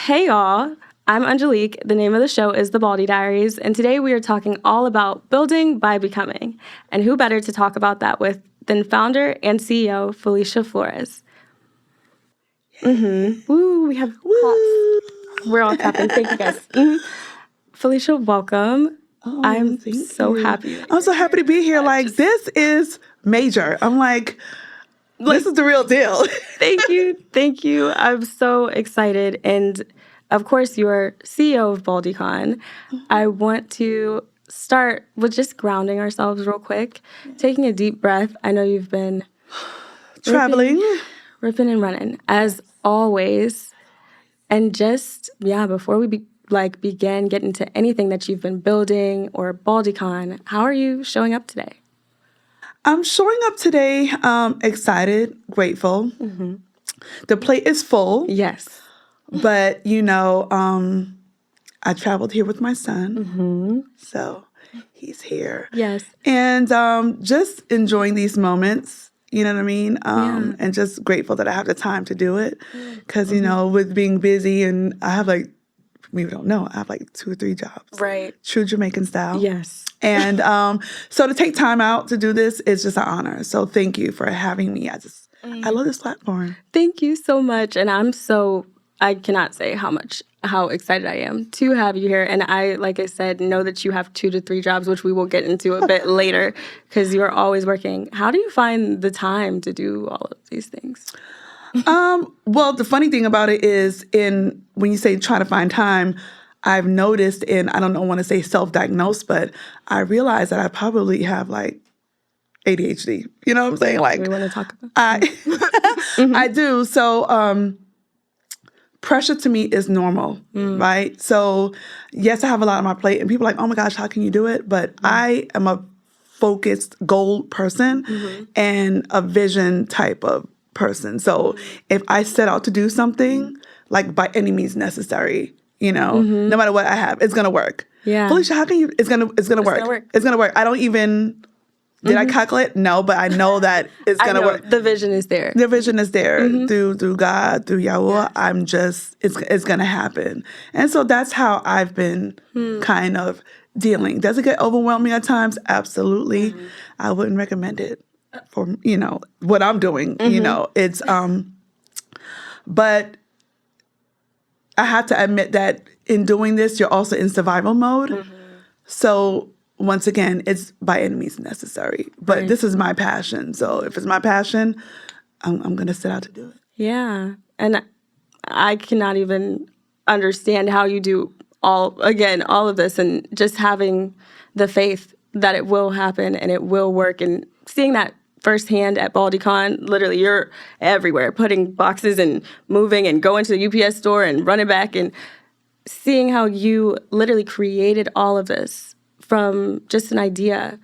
Hey y'all, I'm Angelique. The name of the show is The Baldie Diaries, and today we are talking all about building by becoming. And who better to talk about that with than founder and CEO Felicia Flores. Woo, we have claps. We're all clapping. Thank you guys. Felicia, welcome. Oh, I'm thank so you. happy. I'm so happy to be here. This is major. I'm like, this is the real deal. Thank you. I'm so excited. And of course, you're CEO of Baldie Con. I want to start with just grounding ourselves real quick, taking a deep breath. I know you've been Traveling. ripping and running, as always. And just, before we begin getting to anything that you've been building or Baldie Con, how are you showing up today? I'm showing up today excited, grateful. The plate is full. Yes. But, I traveled here with my son. So he's here. Yes. And just enjoying these moments, you know what I mean? And just grateful that I have the time to do it. Because, with being busy and I have we don't know, I have 2 or 3 jobs. Right. True Jamaican style. Yes. And so to take time out to do this is just an honor. So thank you for having me. I love this platform. Thank you so much. And I cannot say how excited I am to have you here. And I, like I said, know that you have 2 to 3 jobs, which we will get into a bit later because you're always working. How do you find the time to do all of these things? Well, the funny thing about it is when you say try to find time, I've noticed I don't want to say self-diagnosed, but I realize that I probably have ADHD. You know what I'm saying? We want to talk about that. I do. So pressure to me is normal, right? So yes, I have a lot on my plate and people are like, oh my gosh, how can you do it? But I am a focused goal person and a vision type of person. So if I set out to do something, by any means necessary, no matter what I have, it's gonna work. Yeah. Felicia, how can you? It's gonna work. It's gonna work. I don't even. Did I calculate? No, but I know that it's gonna work. The vision is there. The vision is there through God, through Yahweh. Yes. It's gonna happen, and so that's how I've been kind of dealing. Does it get overwhelming at times? Absolutely. I wouldn't recommend it for what I'm doing. It's but I have to admit that in doing this, you're also in survival mode. So once again, it's by any means necessary. But this is my passion. So if it's my passion, I'm going to set out to do it. Yeah. And I cannot even understand how you do all of this and just having the faith that it will happen and it will work and seeing that firsthand at Baldie Con. Literally, you're everywhere, putting boxes and moving and going to the UPS store and running back and seeing how you literally created all of this from just an idea.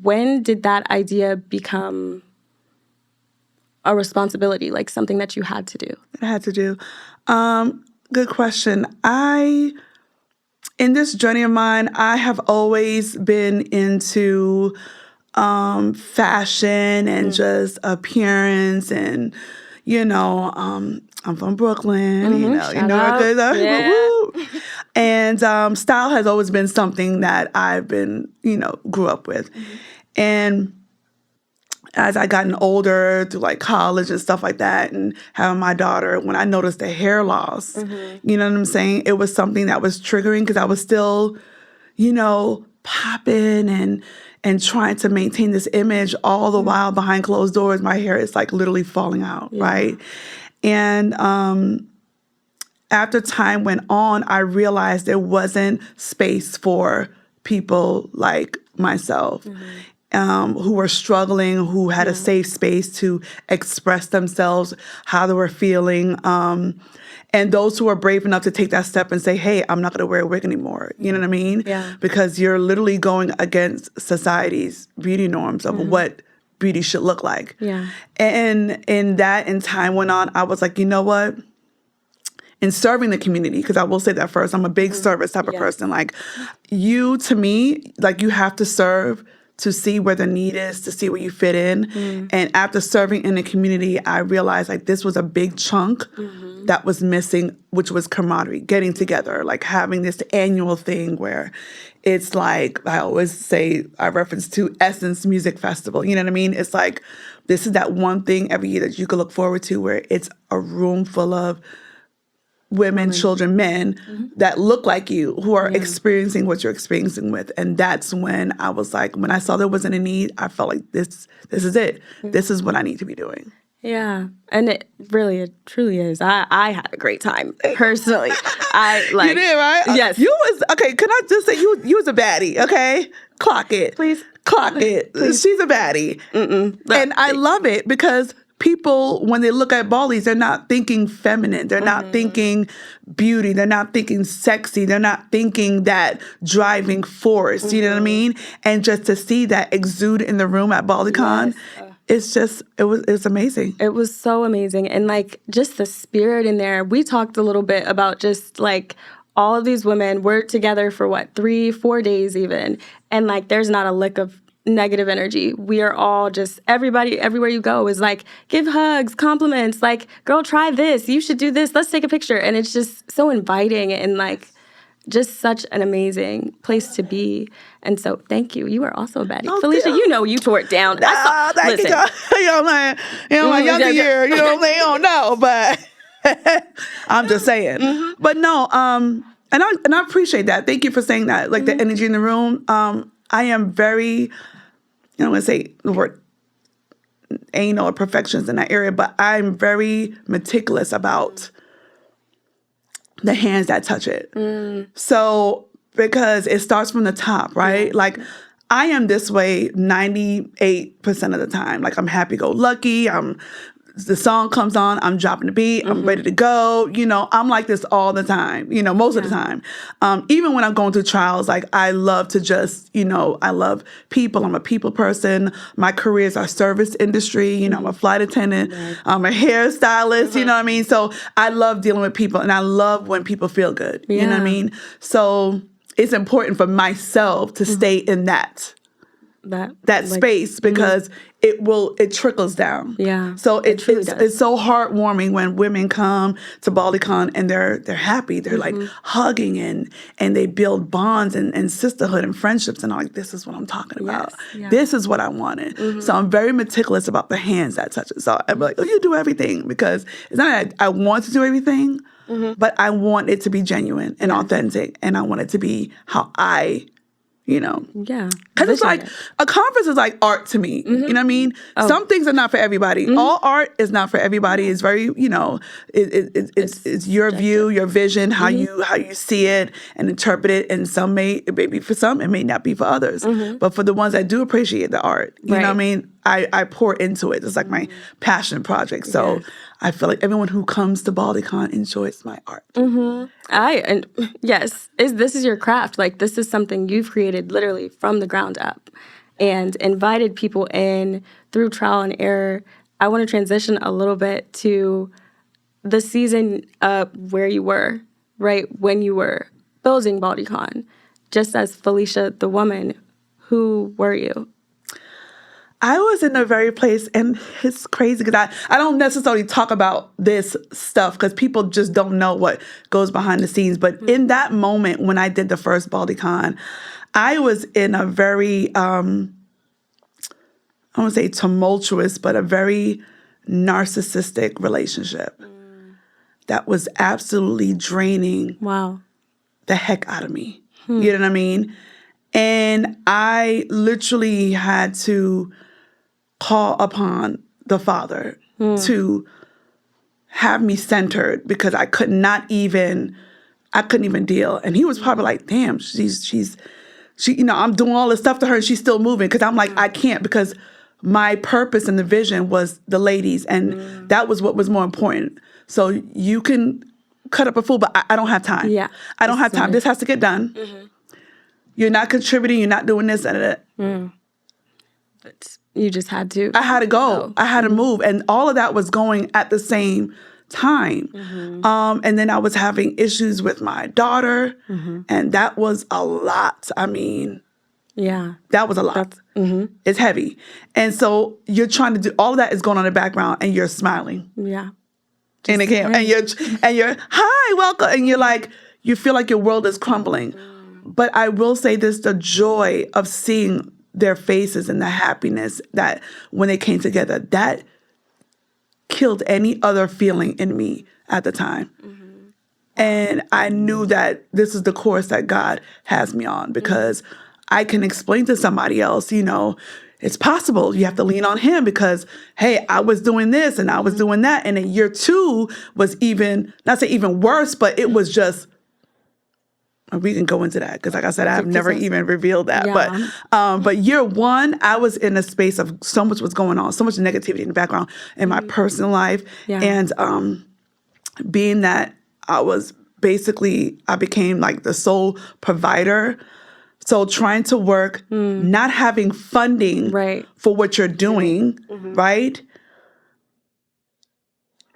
When did that idea become a responsibility, something that you had to do? I had to do. Good question. In this journey of mine, I have always been into fashion and just appearance and, I'm from Brooklyn, and style has always been something that I've been, grew up with. And as I gotten older through college and stuff like that and having my daughter, when I noticed the hair loss, you know what I'm saying? It was something that was triggering because I was still, popping and trying to maintain this image all the while behind closed doors. My hair is literally falling out, right? And after time went on, I realized there wasn't space for people like myself. Who were struggling, who had a safe space to express themselves, how they were feeling, and those who are brave enough to take that step and say, hey, I'm not going to wear a wig anymore. You know what I mean? Yeah. Because you're literally going against society's beauty norms of what beauty should look like. Yeah. And in time went on, I was like, you know what? In serving the community, because I will say that first, I'm a big service type of person. You, to me, you have to serve to see where the need is, to see where you fit in. And after serving in the community, I realized like this was a big chunk that was missing, which was camaraderie, getting together, like having this annual thing where it's like, I always say, I reference to Essence Music Festival. You know what I mean? It's like, this is that one thing every year that you can look forward to where it's a room full of women, children, men that look like you who are experiencing what you're experiencing with. And that's when I was like, when I saw there wasn't a need, I felt like this is it. This is what I need to be doing. Yeah. And it truly is. I had a great time personally. I like You did, right? Yes. You was okay, can I just say you was a baddie, okay? Clock it. Please. Clock it. Please. She's a baddie. And I love it because people, when they look at Baldies, they're not thinking feminine. They're not thinking beauty. They're not thinking sexy. They're not thinking that driving force. You know what I mean? And just to see that exude in the room at Baldie Con, it's just, it was amazing. It was so amazing. And like just the spirit in there. We talked a little bit about just like all of these women were together for 3-4 days even. And like there's not a lick of negative energy. We are all just, everybody, everywhere you go is like, give hugs, compliments, like, girl, try this. You should do this. Let's take a picture. And it's just so inviting and like just such an amazing place to be. And so thank you. You are also a baddie. Felicia, you know you tore it down. Thank you. My younger year, you know, they don't know, but I'm just saying. But no, and I appreciate that. Thank you for saying that. Like the energy in the room. I am very, I don't want to say the word anal or perfections in that area, but I'm very meticulous about the hands that touch it. So, because it starts from the top, right? Like, I am this way 98% of the time. Like, I'm happy-go-lucky. The song comes on, I'm dropping the beat, I'm ready to go. You know, I'm like this all the time, you know, most of the time. Even when I'm going through trials, like I love to just, you know, I love people. I'm a people person. My career is our service industry. You know, I'm a flight attendant. I'm a hairstylist, you know what I mean? So I love dealing with people and I love when people feel good, you know what I mean? So it's important for myself to stay in that space because it trickles down. Yeah. So it's so heartwarming when women come to Baldie Con and they're happy. They're like hugging and they build bonds and sisterhood and friendships and I'm like, this is what I'm talking about. Yeah. This is what I wanted. So I'm very meticulous about the hands that touch it. So I'm like, oh, you do everything because it's not that I want to do everything, but I want it to be genuine and authentic and I want it to be how I you know? Yeah. Because it's like, a conference is like art to me. You know what I mean? Some things are not for everybody. All art is not for everybody. It's very, you know, it's your view, your vision, how you see it and interpret it. And some it may be for some, it may not be for others. But for the ones that do appreciate the art, you know what I mean? I pour into it. It's like my passion project. So I feel like everyone who comes to Baldie Con enjoys my art. This is your craft. Like this is something you've created literally from the ground up and invited people in through trial and error. I want to transition a little bit to the season where you were, right? When you were building Baldie Con, just as Felicia, the woman, who were you? I was in a very place, and it's crazy because I don't necessarily talk about this stuff because people just don't know what goes behind the scenes. But in that moment when I did the first Baldie Con, I was in a very, I don't want to say tumultuous, but a very narcissistic relationship that was absolutely draining the heck out of me. You know what I mean? And I literally had to call upon the Father to have me centered because I couldn't even deal. And he was probably like, damn, she, you know, I'm doing all this stuff to her and she's still moving. Cause I'm like, I can't because my purpose and the vision was the ladies. And that was what was more important. So you can cut up a fool, but I don't have time. Yeah. I don't have time. This has to get done. You're not contributing. You're not doing this and that. But you just had to. I had to go. I had to move. And all of that was going at the same time. And then I was having issues with my daughter. And that was a lot. I mean, Yeah. That was a lot. It's heavy. And so you're trying to do all of that is going on in the background and you're smiling. Yeah. And again, and you're hi, welcome. And you're like, you feel like your world is crumbling. But I will say this, the joy of seeing their faces and the happiness that when they came together, that killed any other feeling in me at the time. And I knew that this is the course that God has me on because I can explain to somebody else, it's possible. You have to lean on him because, hey, I was doing this and I was doing that. And then year 2 was not say even worse, but it was just, we can go into that because like I said, I've never even revealed that. Yeah. But year 1, I was in a space of so much was going on, so much negativity in the background in my personal life. Yeah. And being that I became like the sole provider. So trying to work, not having funding for what you're doing, right?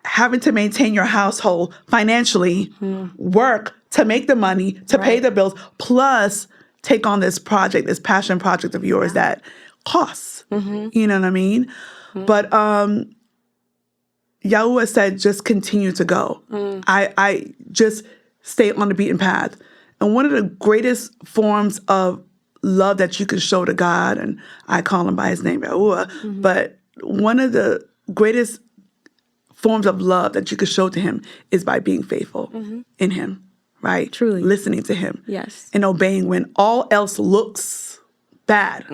Having to maintain your household financially, work to make the money, to pay the bills, plus take on this project, this passion project of yours that costs. You know what I mean? But Yahuwah said, just continue to go. I just stay on the beaten path. And one of the greatest forms of love that you can show to God, and I call him by his name, Yahuwah, but one of the greatest forms of love that you can show to him is by being faithful in him, right? Truly. Listening to him. Yes. And obeying when all else looks bad.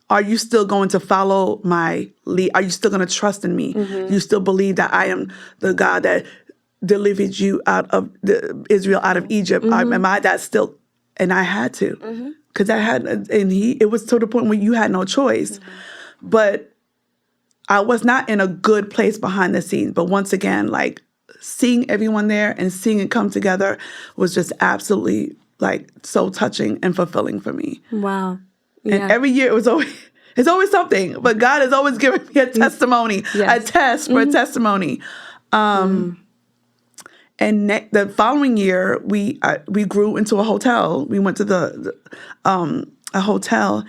Are you still going to follow my lead? Are you still going to trust in me? Do you still believe that I am the God that delivered you out of Israel out of Egypt? Am I that still? And I had to, because it was to the point where you had no choice. But I was not in a good place behind the scenes. But once again, like seeing everyone there and seeing it come together was just absolutely like so touching and fulfilling for me. Wow. Yeah. And every year it's always something. But God has always given me a testimony, a test for a testimony. And the following year, we grew into a hotel. We went to a hotel,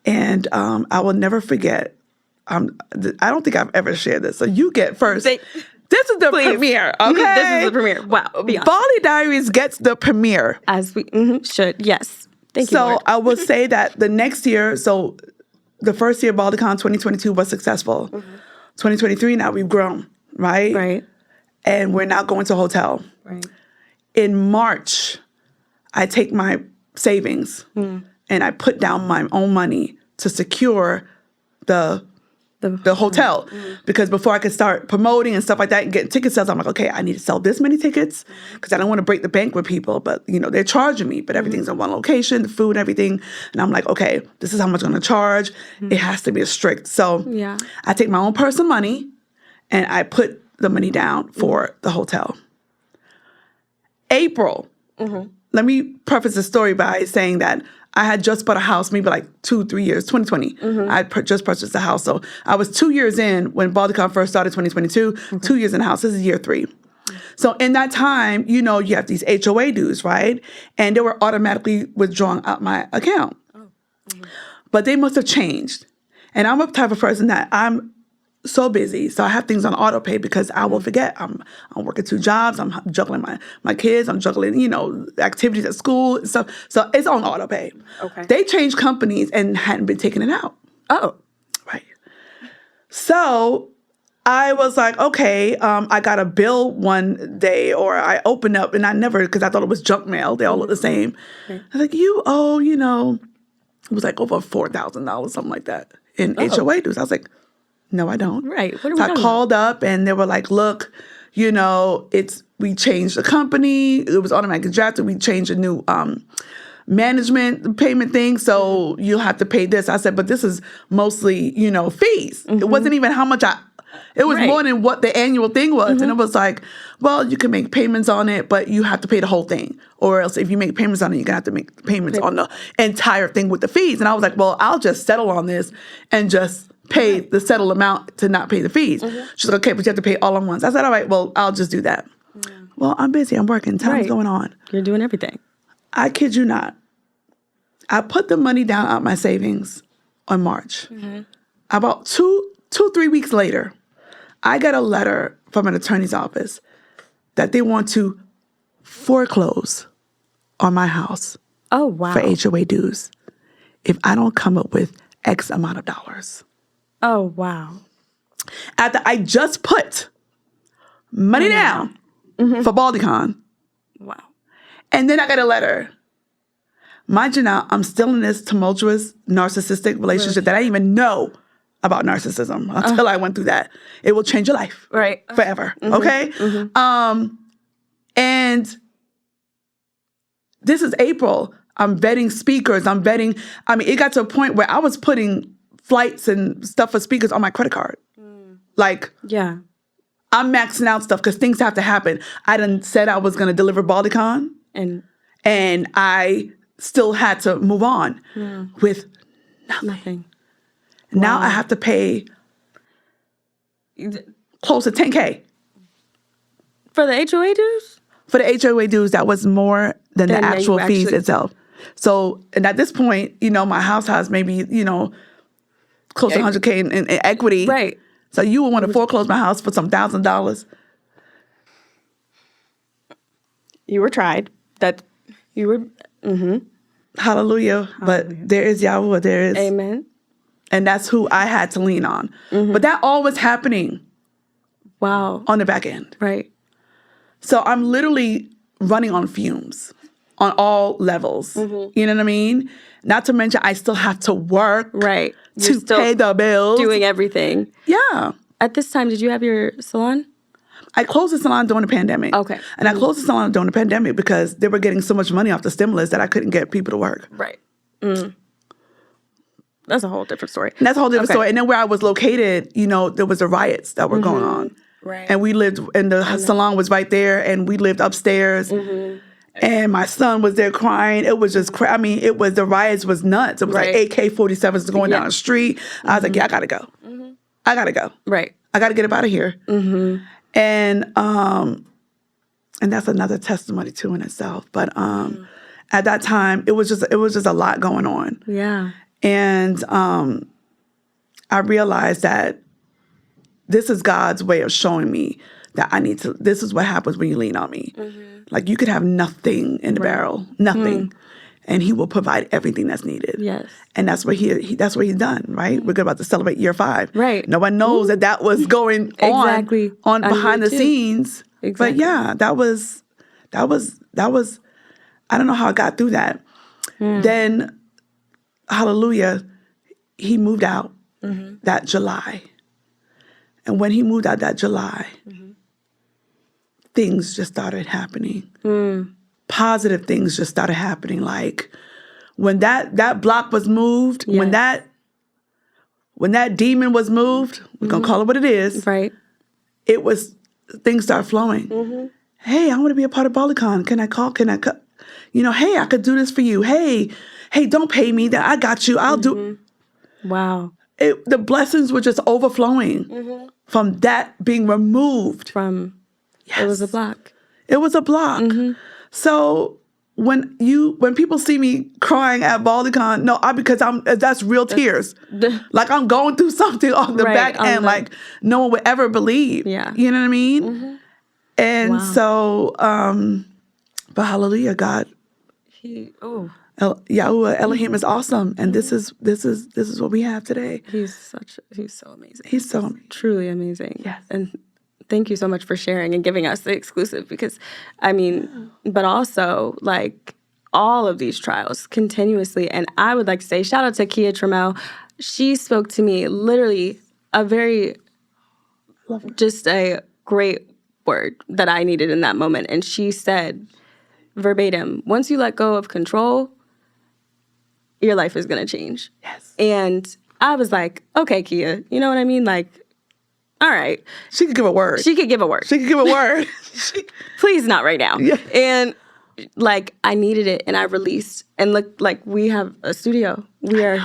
and I will never forget. I don't think I've ever shared this. So you get first. This is the premiere, okay? This is the premiere. Wow. Baldie Diaries gets the premiere. As we should, yes. Thank you, So Lord. I will say that the next year, so the first year, Baldie Con 2022 was successful. 2023, now we've grown, right? Right. And we're now going to a hotel. Right. In March, I take my savings and I put down my own money to secure the hotel. Because before I could start promoting and stuff like that and getting ticket sales, I'm like, okay, I need to sell this many tickets because I don't want to break the bank with people. But, they're charging me, but everything's in one location, the food and everything. And I'm like, okay, this is how much I'm going to charge. It has to be strict. So I take my own personal money and I put the money down for the hotel. April. Let me preface the story by saying that I had just bought a house, maybe like 2-3 years, 2020. I just purchased a house. So I was 2 years in when Baldie Con first started, 2022, 2 years in the house. This is year 3. So in that time, you have these HOA dues, right? And they were automatically withdrawn out my account. But they must have changed. And I'm a type of person that I'm so busy. So I have things on auto pay because I will forget. I'm working 2 jobs. I'm juggling my kids. I'm juggling, activities at school and stuff. So it's on auto pay. Okay. They changed companies and hadn't been taking it out. Oh. Right. So I was like, okay, I got a bill one day, or I opened up and I never, because I thought it was junk mail. They all look the same. Okay. I was like, you owe, it was like over $4,000, something like that in HOA dues. I was like, no, I don't. Right. What are we So I called up and they were like, look, we changed the company. It was automatically drafted. We changed a new management payment thing. So you'll have to pay this. I said, but this is mostly, fees. It wasn't even how much it was more than what the annual thing was. And it was like, well, you can make payments on it, but you have to pay the whole thing. Or else if you make payments on it, you're going to have to make payments on the entire thing with the fees. And I was like, well, I'll just settle on this and just pay the settled amount to not pay the fees. She's like, okay, but you have to pay all at once. I said, all right, well, I'll just do that. Well, I'm busy. I'm working. Time's going on. You're doing everything. I kid you not. I put the money down out my savings on March. About 3 weeks later, I got a letter from an attorney's office that they want to foreclose on my house Oh, wow. for HOA dues if I don't come up with X amount of dollars. Oh, wow. After I just put money down for Baldie Con, Wow. and then I got a letter. Mind you now, I'm still in this tumultuous, narcissistic relationship that I didn't even know about narcissism until I went through that. It will change your life. Right. Forever. Okay? And this is April. I'm vetting speakers. It got to a point where I was putting flights and stuff for speakers on my credit card. Like, Yeah. I'm maxing out stuff because things have to happen. I done said I was going to deliver Baldie Con, And and I still had to move on with nothing. Now I have to pay close to $10K. For the HOA dues? For the HOA dues, that was more than the actual fees itself. So, and at this point, my house has maybe, close to $100K in equity. Right. So you would want to foreclose my house for some $1,000. You were tried. Hallelujah. But there is Yahweh. There is. Amen. And that's who I had to lean on. But that all was happening. Wow. On the back end. Right. So I'm literally running on fumes on all levels. You know what I mean? Not to mention I still have to work. Right. To pay the bills. Doing everything. Yeah. At this time, did you have your salon? I closed the salon during the pandemic. Okay. And I closed the salon during the pandemic because they were getting so much money off the stimulus that I couldn't get people to work. Right. That's a whole different story. And that's a whole different story. And then where I was located, there was the riots that were going on. Right. And we lived, and the salon was right there, and we lived upstairs. And my son was there crying. It was just the riots was nuts. It was like AK-47s going down the street. I was like, yeah, I gotta go. I gotta go. Right. I gotta get up out of here. And that's another testimony too in itself. But at that time, it was just a lot going on. Yeah. And I realized that this is God's way of showing me that this is what happens when you lean on me. Like you could have nothing in the barrel, nothing. And he will provide everything that's needed. Yes. And that's what that's what he's done, right? We're about to celebrate year 5. Right. No one knows that was going on behind the scenes. Exactly. But yeah, that was I don't know how I got through that. Then, hallelujah, he moved out that July. And when he moved out that July, things just started happening. Positive things just started happening. Like when that block was moved, when that demon was moved, we're gonna call it what it is. Right. It was things started flowing. Hey, I want to be a part of Baldie Con. Can I call? Hey, I could do this for you. Hey, don't pay me. That I got you. I'll do. Wow. The blessings were just overflowing from that being removed. It was a block. It was a block. So when people see me crying at Baldie Con, because that's real tears. Like I'm going through something on the back end, like no one would ever believe. Yeah. You know what I mean? And so, but hallelujah, God. Yahuwah Elohim is awesome, and this is what we have today. He's so amazing. He's so truly amazing. Yes. And thank you so much for sharing and giving us the exclusive because, but also like all of these trials continuously. And I would like to say shout out to Kia Trammell. She spoke to me literally just a great word that I needed in that moment. And she said verbatim, once you let go of control, your life is going to change. Yes. And I was like, okay, Kia, you know what I mean? Like, all right. She could give a word. Please not right now. Yeah. And like, I needed it and I released. And look, like we have a studio. We're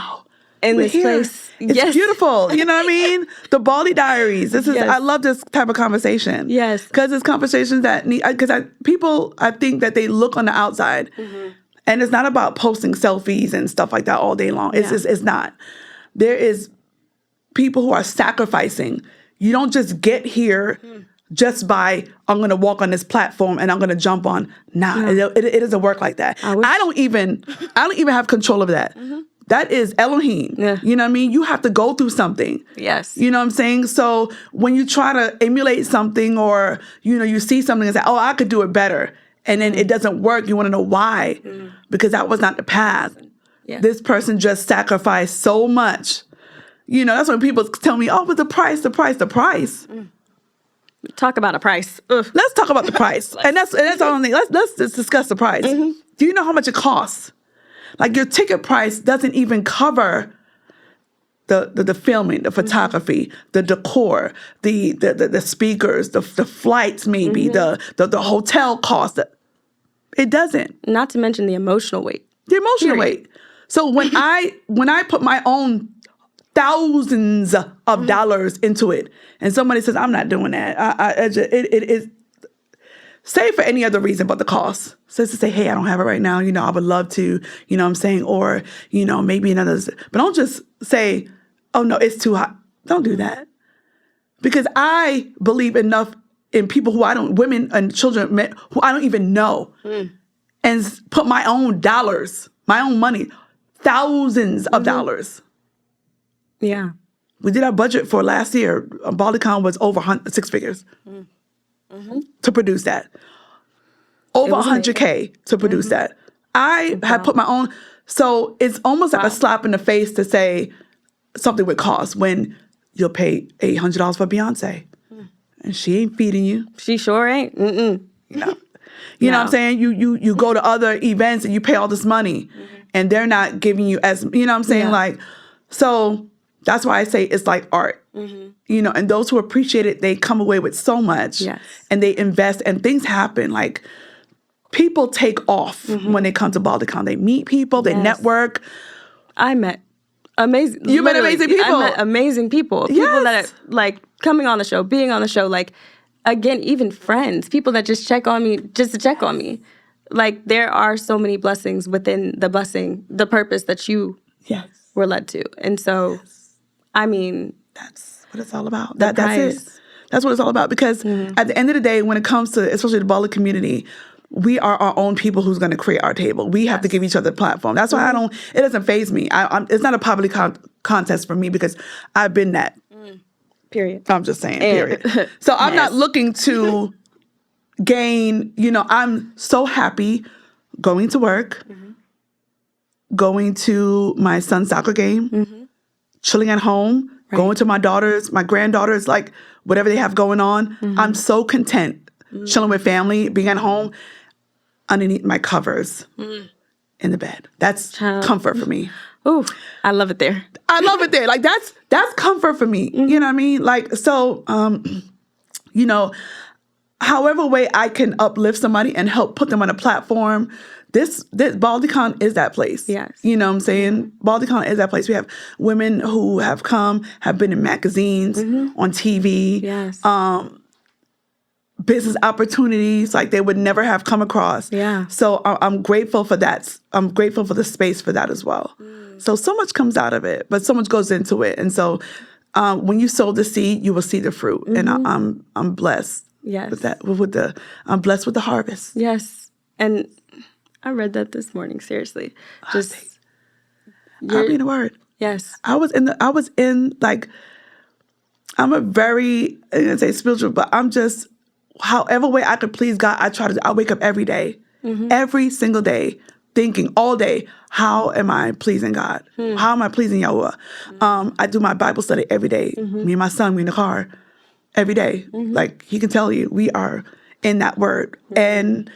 this place. It's beautiful. You know what I mean? The Baldie Diaries. I love this type of conversation. Yes. Because it's conversations that need, because people, I think that they look on the outside And it's not about posting selfies and stuff like that all day long. It's not. There is people who are sacrificing. You don't just get here just by, I'm going to walk on this platform and I'm going to jump on. Nah, it doesn't work like that. I don't even have control of that. That is Elohim. Yeah. You know what I mean? You have to go through something. Yes. You know what I'm saying? So when you try to emulate something, or, you see something and say, oh, I could do it better, and then it doesn't work, you want to know why. Because that was not the path. Yeah. This person just sacrificed so much. That's when people tell me, oh, but the price. Talk about a price. Ugh. Let's talk about the price. and that's the only thing. Let's just discuss the price. Do you know how much it costs? Like, your ticket price doesn't even cover the filming, the photography, the decor, the speakers, the flights, maybe the hotel cost. It doesn't. Not to mention the emotional weight. The emotional weight. So when I put my own thousands of dollars into it, and somebody says, I'm not doing that, it is, say for any other reason but the cost. So to say, hey, I don't have it right now, I would love to, what I'm saying, or, maybe another, but don't just say, oh no, it's too hot. Don't do that. Because I believe enough in people women and children, men who I don't even know, and put my own dollars, my own money, thousands of dollars. Yeah. We did our budget for last year. Baldie Con was over 6 figures to produce that. Over 100K to produce that. I had put my own. So it's almost like a slap in the face to say something would cost when you'll pay $800 for Beyonce. And she ain't feeding you. She sure ain't. Mm-mm. You know what I'm saying? You go to other events and you pay all this money and they're not giving you as, you know what I'm saying? Yeah. Like, so that's why I say it's like art. And those who appreciate it, they come away with so much. Yes. And they invest and things happen. Like, people take off when they come to Baldie Con. They meet people, they network. I met amazing. You met amazing people. I met amazing people. People that are like coming on the show, being on the show. Like, again, even friends, people that just check on me just to check on me. Like, there are so many blessings within the blessing, the purpose that you were led to. And so, I mean, that's what it's all about. That's price. it. That's what it's all about. Because at the end of the day, when it comes to, especially the Baldie community, we are our own people who's going to create our table. We have to give each other a platform. That's why it doesn't faze me. It's not a public contest for me because I've been that. Period. I'm just saying, period. So I'm not looking to gain, I'm so happy going to work, going to my son's soccer game, chilling at home, going to my granddaughters, like whatever they have going on. I'm so content chilling with family, being at home, underneath my covers in the bed. That's comfort for me. Ooh, I love it there. I love it there. Like, that's comfort for me. You know what I mean? Like, so, however way I can uplift somebody and help put them on a platform, this Baldie Con is that place. Yes. You know what I'm saying? Baldie Con is that place. We have women who have been in magazines, on TV. Yes. Business opportunities like they would never have come across. Yeah. So I'm grateful for that. I'm grateful for the space for that as well. So much comes out of it, but so much goes into it. And so when you sow the seed, you will see the fruit. And I'm blessed. Yes. With that. I'm blessed with the harvest. Yes. And I read that this morning. Seriously, just I'll be in the word. Yes. I was in like, I'm a very, I'm gonna say spiritual, but I'm just, however way I could please God, I wake up every day, every single day, thinking all day, how am I pleasing God? How am I pleasing Yahweh? I do my Bible study every day. Me and my son, we in the car every day. Like, he can tell you, we are in that word. And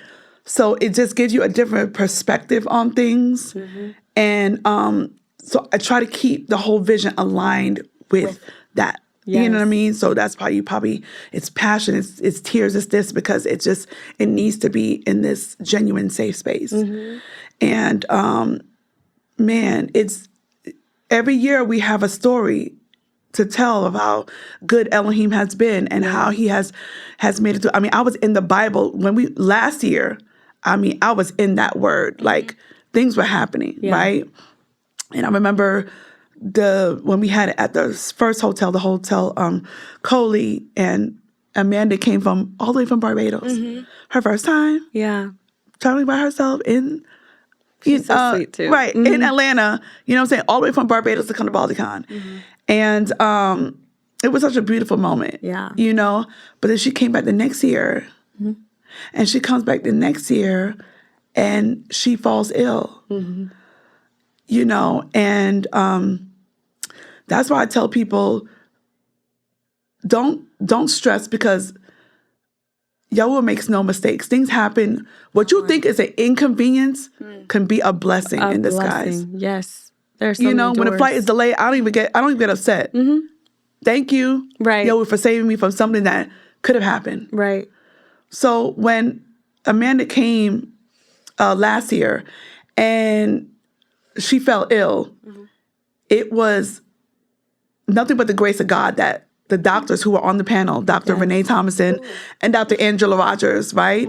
so it just gives you a different perspective on things. And so I try to keep the whole vision aligned with that. Yes. You know what I mean? So that's why it's passion, it's tears, it's this, because it needs to be in this genuine safe space. And man, it's every year we have a story to tell of how good Elohim has been and how he has made it through. I mean, I was in the Bible last year. I mean, I was in that word, like things were happening, right? And I remember when we had it at the first hotel, the Hotel Coley, and Amanda came from all the way from Barbados. Her first time. Yeah. Traveling by herself in She's so sweet too. Right, in Atlanta, you know what I'm saying, all the way from Barbados to come to Baldie Con. And it was such a beautiful moment. Yeah. You know? But then she came back the next year. And she comes back the next year and she falls ill. You know, and that's why I tell people, don't stress, because Yahweh makes no mistakes. Things happen. What you think is an inconvenience can be a blessing in disguise. Yes. There's so many when a doors. flight is delayed, I don't even get upset. Thank you, Right. Yahweh, for saving me from something that could have happened. Right. So when Amanda came last year and she fell ill, it was nothing but the grace of God that the doctors who were on the panel, Dr. Renee Thomason and Dr. Angela Rogers, right?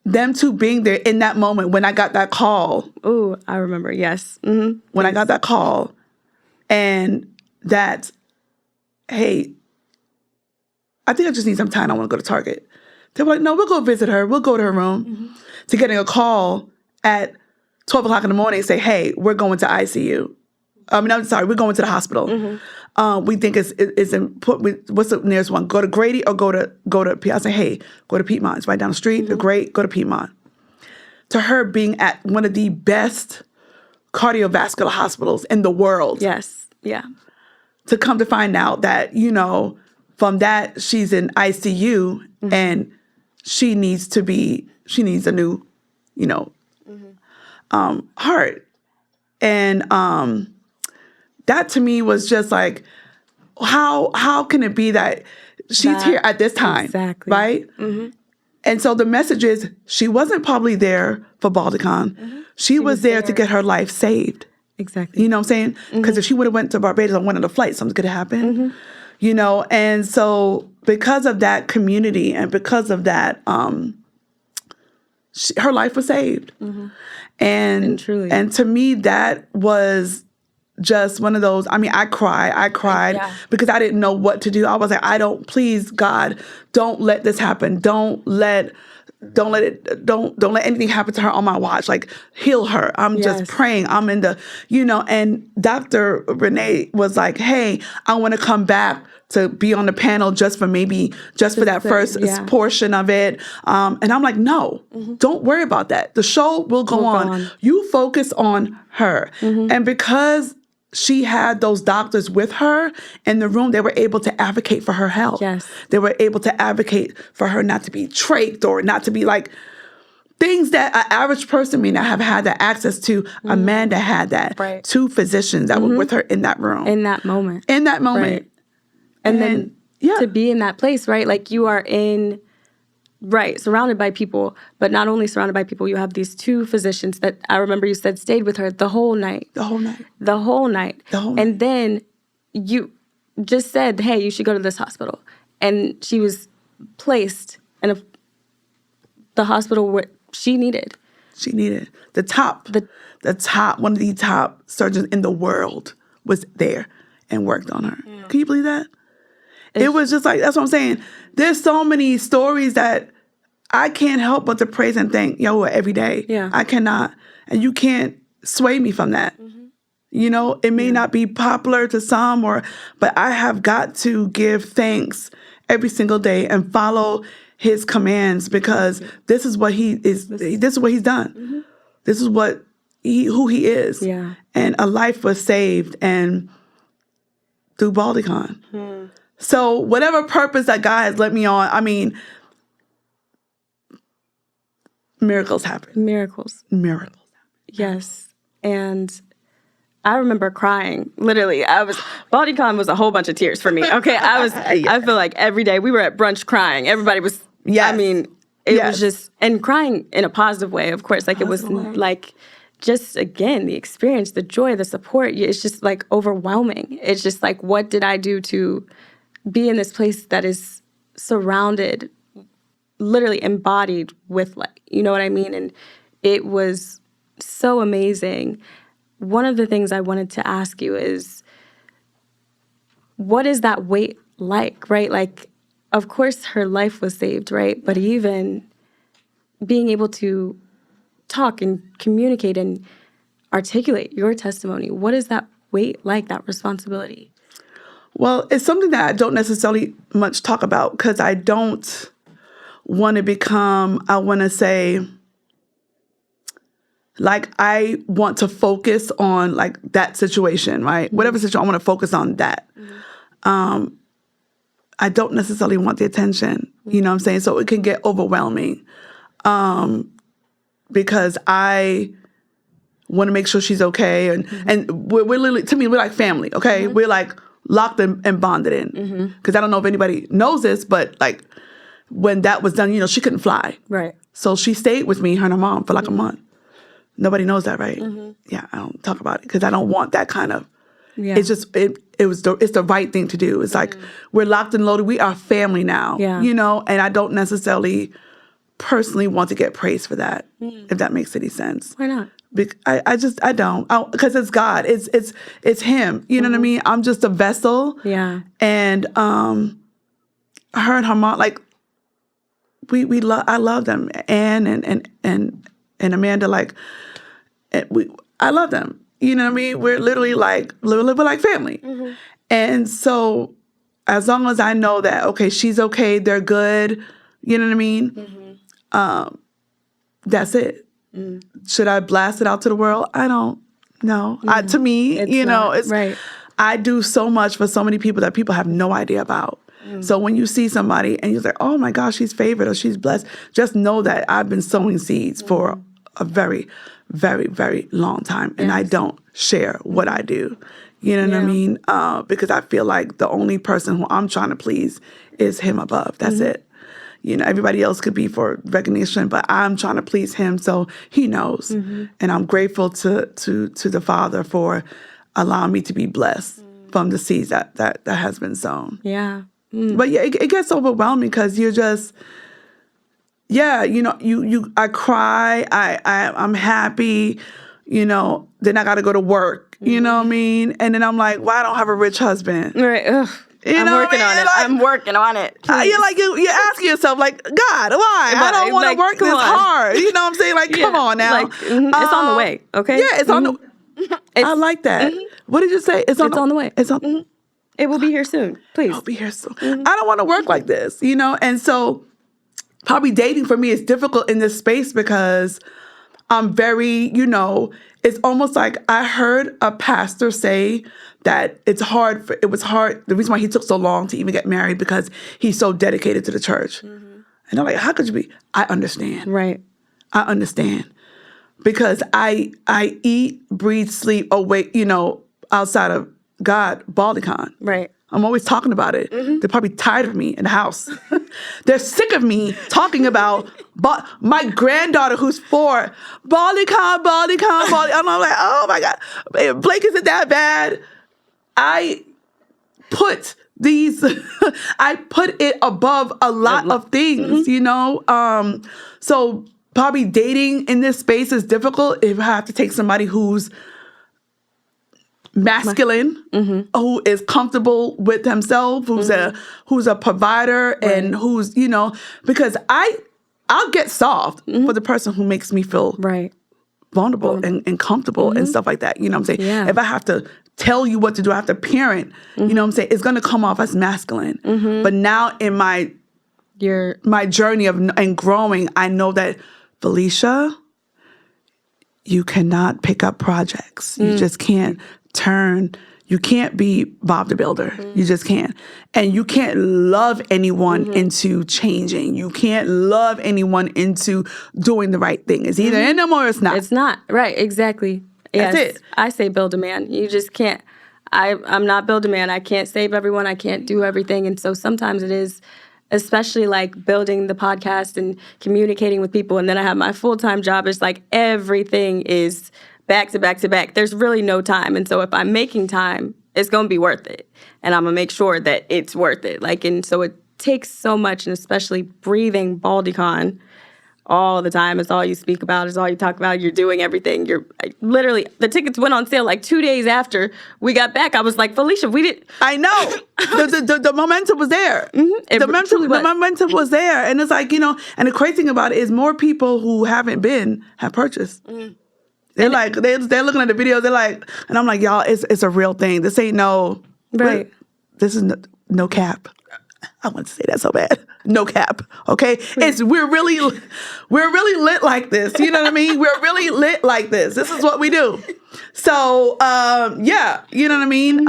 Them two being there in that moment when I got that call. Oh, I remember. Yes. When I got that call, and that, hey, I think I just need some time. I want to go to Target. They were like, no, we'll go visit her. We'll go to her room. To getting a call at 12 o'clock in the morning and say, hey, we're going to ICU. I'm sorry, we're going to the hospital. We think it's important. What's the nearest one? Go to Grady or go to Piedmont? I say, hey, go to Piedmont. It's right down the street. They're great. Go to Piedmont. To her being at one of the best cardiovascular hospitals in the world. Yes. Yeah. To come to find out that, from that she's in ICU and she needs a new, heart. And that to me was just like, how can it be that she's here at this time? Exactly. Right? And so the message is, she wasn't probably there for Baldie Con. She was there to get her life saved. Exactly. You know what I'm saying? Because if she would have went to Barbados on one of the flights, something could have happened. And so because of that community and because of that, her life was saved. And truly. And to me, that was just one of those, I cried because I didn't know what to do. I was like, please God, don't let this happen. Don't let anything happen to her on my watch. Like, heal her. I'm just praying. I'm in the, and Dr. Renee was like, hey, I want to come back to be on the panel just for that first portion of it. And I'm like, no, don't worry about that. The show will go on. You focus on her. And because she had those doctors with her in the room, they were able to advocate for her health. Yes. They were able to advocate for her not to be trached or not to be like things that an average person may not have had that access to. Amanda had that. Right. 2 physicians that were with her in that room. In that moment. Right. And then to be in that place, right? Like, you are surrounded by people, but not only surrounded by people, you have these 2 physicians that I remember you said stayed with her the whole night. And then you just said, hey, you should go to this hospital. And she was placed in the hospital where she needed. She needed the top, one of the top surgeons in the world was there and worked on her. Can you believe that? It was just like, that's what I'm saying. There's so many stories that I can't help but to praise and thank Yahweh every day. Yeah. I cannot. And you can't sway me from that. It may not be popular to some, but I have got to give thanks every single day and follow his commands, because this is what he is. This is what he's done. This is who he is. Yeah. And a life was saved and through Baldie Con. So whatever purpose that God has let me on, miracles happen. Miracles. Yes. And I remember crying. Literally, Baldie Con was a whole bunch of tears for me. Okay, I feel like every day we were at brunch crying. Everybody was, it was just, and crying in a positive way, of course. Like, it was like, just, again, the experience, the joy, the support, it's just like overwhelming. It's just like, what did I do to be in this place that is surrounded, literally embodied with light? You know what I mean? And it was so amazing. One of the things I wanted to ask you is, what is that weight like, right? Like, of course, her life was saved, right? But even being able to talk and communicate and articulate your testimony, what is that weight like, that responsibility? Well, it's something that I don't necessarily much talk about because I don't want to become, I want to say, like, I want to focus on, like, that situation, right? Mm-hmm. Whatever situation, I want to focus on that. Mm-hmm. I don't necessarily want the attention, you know what I'm saying? So it can get overwhelming because I want to make sure she's okay. And we're literally, to me, we're like family, okay? Mm-hmm. We're like locked and bonded in. Because I don't know if anybody knows this, but like when that was done, you know, she couldn't fly. Right. So she stayed with me, her and her mom, for like a month. Nobody knows that, right? Yeah, I don't talk about it because I don't want that kind of. Yeah. It's just it's the right thing to do. It's like we're locked and loaded. We are family now, you know. And I don't necessarily personally want to get praised for that, if that makes any sense. Why not? I don't because it's God. It's Him. You know what I mean? I'm just a vessel. Yeah. And her and her mom, like I love them. Anne and Amanda, like I love them. You know what I mean? We're literally like, we're like family. And so as long as I know that, okay, she's okay, they're good, you know what I mean? That's it. Should I blast it out to the world? I don't know. To me, it's it's right. I do so much for so many people that people have no idea about. So when you see somebody and you're like, oh my gosh, she's favored or she's blessed, just know that I've been sowing seeds for a very, very, very long time. And I don't share what I do. You know what I mean? Because I feel like the only person who I'm trying to please is Him above. That's it. You know, everybody else could be for recognition, but I'm trying to please Him, so He knows. And I'm grateful to the Father for allowing me to be blessed from the seeds that has been sown. Yeah. But yeah, it gets overwhelming because you're just, you know, I cry, I'm happy, you know, then I got to go to work, you know what I mean? And then I'm like, well, I don't have a rich husband. Right. Ugh. I'm working on it. Like, I'm working on it. You're like, you're asking yourself, like, God, why? I don't want to work this hard. You know what I'm saying? Like, come on now. Like, it's on the way, okay? Yeah, it's on the I like that. What did you say? It's on the way. It's on. It will be here soon. Please. It'll be here soon. I don't want to work like this, you know? And so probably dating for me is difficult in this space because I'm very, you know, it's almost like I heard a pastor say that it was hard. The reason why he took so long to even get married because he's so dedicated to the church. And I'm like, how could you be? I understand. Right. I understand. Because I eat, breathe, sleep, awake, you know, outside of God, Baldie Con. Right. I'm always talking about it. They're probably tired of me in the house. They're sick of me talking about my granddaughter who's 4, Baldie Con, Baldie Con, Baldie. And I'm like, oh my God, Blake, is it that bad? I put it above a lot of things, you know? So probably dating in this space is difficult if I have to take somebody who's masculine, who is comfortable with himself, who's a provider, and who's, you know, because I'll get soft for the person who makes me feel vulnerable and comfortable and stuff like that. You know what I'm saying? Yeah. If I have to tell you what to do, I have to parent, you know what I'm saying? It's going to come off as masculine. But now in my journey and growing, I know that, Felicia, you cannot pick up projects. You just can't you can't be Bob the Builder. You just can't. And you can't love anyone into changing. You can't love anyone into doing the right thing. It's either in them or it's not. It's not. Right, exactly. Yes. That's it. I say build a man. You just can't. I'm not build a man. I can't save everyone. I can't do everything. And so sometimes it is, especially like building the podcast and communicating with people. And then I have my full-time job. It's like everything is back to back to back. There's really no time. And so if I'm making time, it's going to be worth it. And I'm going to make sure that it's worth it. Like, and so it takes so much, and especially breathing Baldie Con all the time. It's all you speak about. It's all you talk about. You're doing everything. Literally, the tickets went on sale like 2 days after we got back. I was like, Felicia, we didn't. I know. The momentum was there. It truly was. The momentum was there. And it's like, and the crazy thing about it is more people who haven't been have purchased. They're like, they're looking at the videos. They're like, and I'm like, y'all, it's a real thing. This ain't no, Right. This is no cap. I want to say that so bad. No cap. Okay. We're really lit like this. You know what I mean? We're really lit like this. This is what we do. So, yeah, you know what I mean?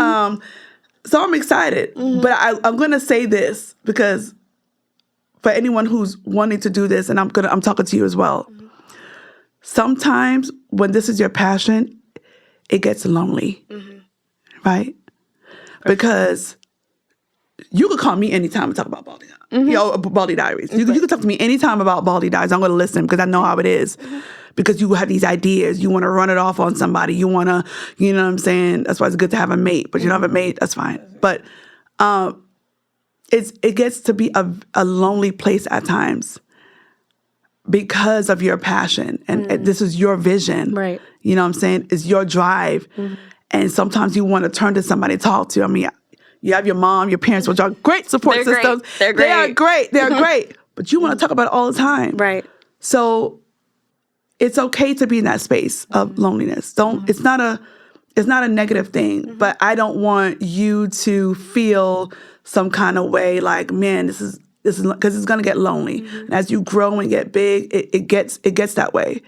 So I'm excited, but I'm going to say this because for anyone who's wanting to do this, and I'm talking to you as well. Sometimes when this is your passion, it gets lonely, right? Because you could call me anytime and talk about Baldie. Baldie Diaries. You could talk to me anytime about Baldie Diaries. I'm going to listen because I know how it is. Because you have these ideas. You want to run it off on somebody. You want to, you know what I'm saying? That's why it's good to have a mate. But you don't have a mate, that's fine. But it gets to be a lonely place at times because of your passion. And this is your vision. Right. You know what I'm saying? It's your drive. And sometimes you want to turn to somebody to talk to. I mean, you have your mom, your parents, which are great support systems. They're great. They are great. They're great. But you want to talk about it all the time. Right. So it's okay to be in that space of loneliness. It's not a negative thing, but I don't want you to feel some kind of way like, man, this is because it's going to get lonely. And as you grow and get big, it gets that way,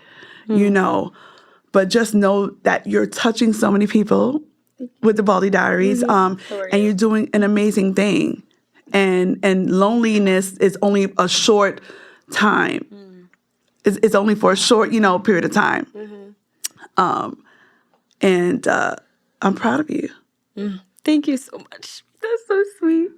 But just know that you're touching so many people with the Baldie Diaries, and you're doing an amazing thing. And loneliness is only a short time. It's only for a short, period of time. And I'm proud of you. Thank you so much. That's so sweet.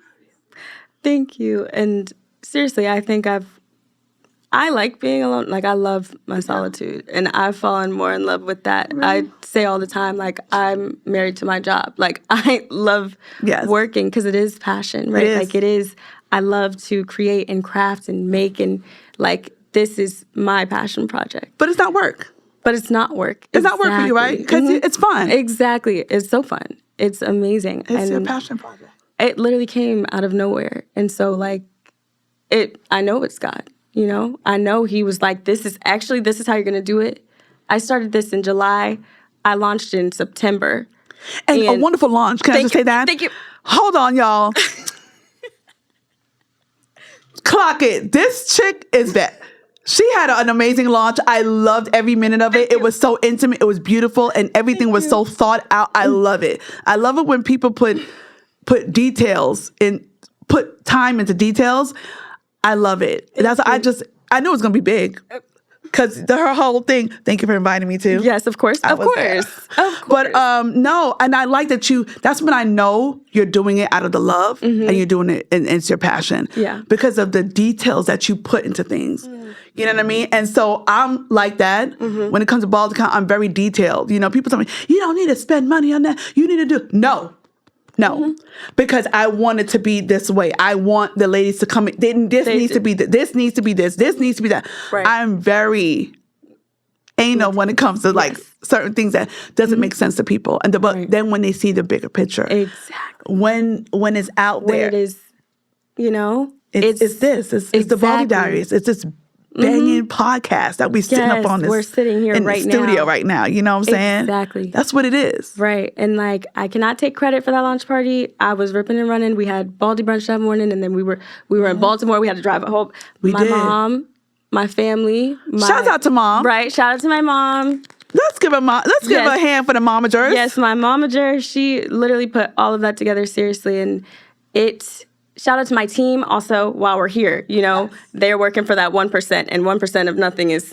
Thank you. And seriously, I think I like being alone. Like, I love my solitude, and I've fallen more in love with that. Right. I say all the time, like, I'm married to my job. Like, I love working because it is passion, right? Like, it is. I love to create and craft and make, and like, this is my passion project. But it's not work. But it's not work. It's not work for you, right? Because it's fun. Exactly. It's so fun. It's amazing. It's your passion project. It literally came out of nowhere. And so, like, I know it's God, I know he was like, this is how you're going to do it. I started this in July. I launched in September. And a wonderful launch. Can I just say that? Thank you. Hold on, y'all. Clock it. This chick is that. She had an amazing launch. I loved every minute of it. It was so intimate. It was beautiful. And everything was so thought out. I love it. I love it when people put details in, put time into details. I love it. I knew it was going to be big. Because her whole thing, thank you for inviting me too. Yes, of course. Of course. But no, and I like that that's when I know you're doing it out of the love and you're doing it and it's your passion. Yeah. Because of the details that you put into things. You know what I mean? And so I'm like that. When it comes to Baldie Con, I'm very detailed. People tell me, you don't need to spend money on that. You need to do. No. Because I want it to be this way. I want the ladies to come in. This needs to be this needs to be this. This needs to be that. Right. I'm very anal when it comes to like certain things that doesn't make sense to people. And then when they see the bigger picture, exactly. When it's out there, when it is, it's this. It's the Baldie Diaries. It's this banging podcast that we sitting up on this. We're sitting here in right the studio right now. You know what I'm saying? Exactly. That's what it is. Right. And like, I cannot take credit for that launch party. I was ripping and running. We had Baldie brunch that morning, and then we were in Baltimore. We had to drive home. My mom, my family. Shout out to mom. Right. Shout out to my mom. Let's give her a hand for the momagers. Yes, my momager. She literally put all of that together seriously, and shout out to my team also while we're here. They're working for that 1%, and 1% of nothing is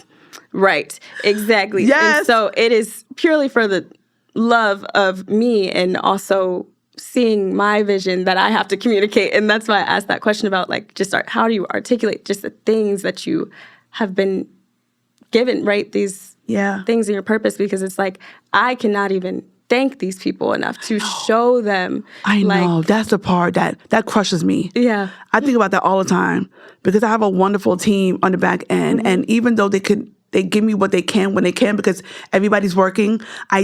right. Exactly. Yes. And so it is purely for the love of me and also seeing my vision that I have to communicate. And that's why I asked that question about like, how do you articulate just the things that you have been given, right? These things in your purpose, because it's like, I cannot even thank these people enough to show them. I know. That's the part that crushes me. Yeah. I think about that all the time because I have a wonderful team on the back end. And even though they give me what they can when they can because everybody's working, I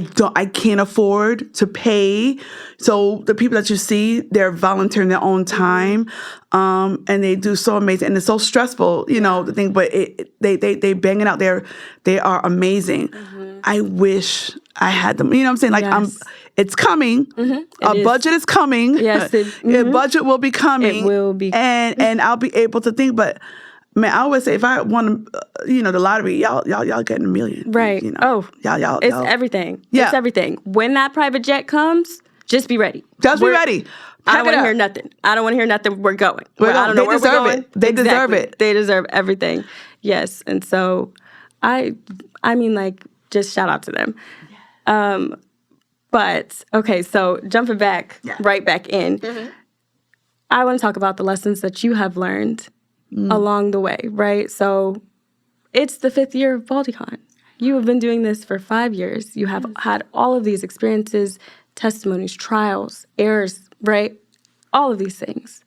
can't afford to pay. So the people that you see, they're volunteering their own time. And they do so amazing. And it's so stressful, you know, the thing, but they bang it out there. They are amazing. I wish I had them. You know what I'm saying? Like it's coming. A budget is coming. Yes. A budget will be coming. It will be. And I'll be able to think, but man, I always say if I won, the lottery, y'all getting $1 million, right? You know, y'all. It's everything. Yeah. It's everything. When that private jet comes, just be ready. Just be ready. I don't want to hear nothing. I don't want to hear nothing. We're going. I don't know where we're going. They deserve it. They deserve everything. Yes, and so I mean, like, just shout out to them. But okay, so jumping back, right back in, I want to talk about the lessons that you have learned along the way, right? So it's the 5th year of Baldie Con. You have been doing this for 5 years. You have had all of these experiences, testimonies, trials, errors, right? All of these things.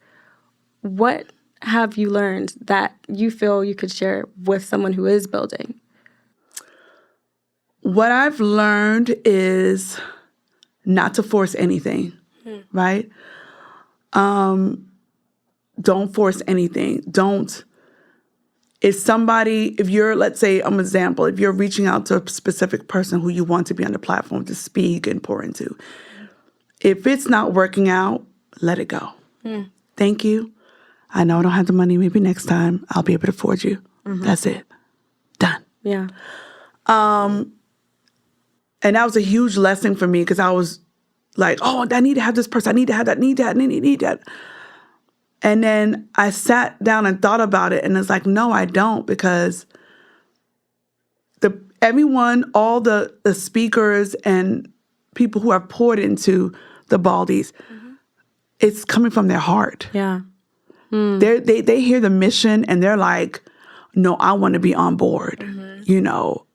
What have you learned that you feel you could share with someone who is building? What I've learned is not to force anything, right? Don't force anything. If you're, let's say, an example, if you're reaching out to a specific person who you want to be on the platform to speak and pour into, if it's not working out, let it go. Thank you. I know I don't have the money. Maybe next time I'll be able to afford you. That's it. Done. Yeah. And that was a huge lesson for me because I was like, oh, I need to have this person. I need to have that, need that. And then I sat down and thought about it, and it's like, no, I don't, because everyone, all the speakers and people who have poured into the Baldies, it's coming from their heart. Yeah. They hear the mission and they're like, no, I want to be on board, you know.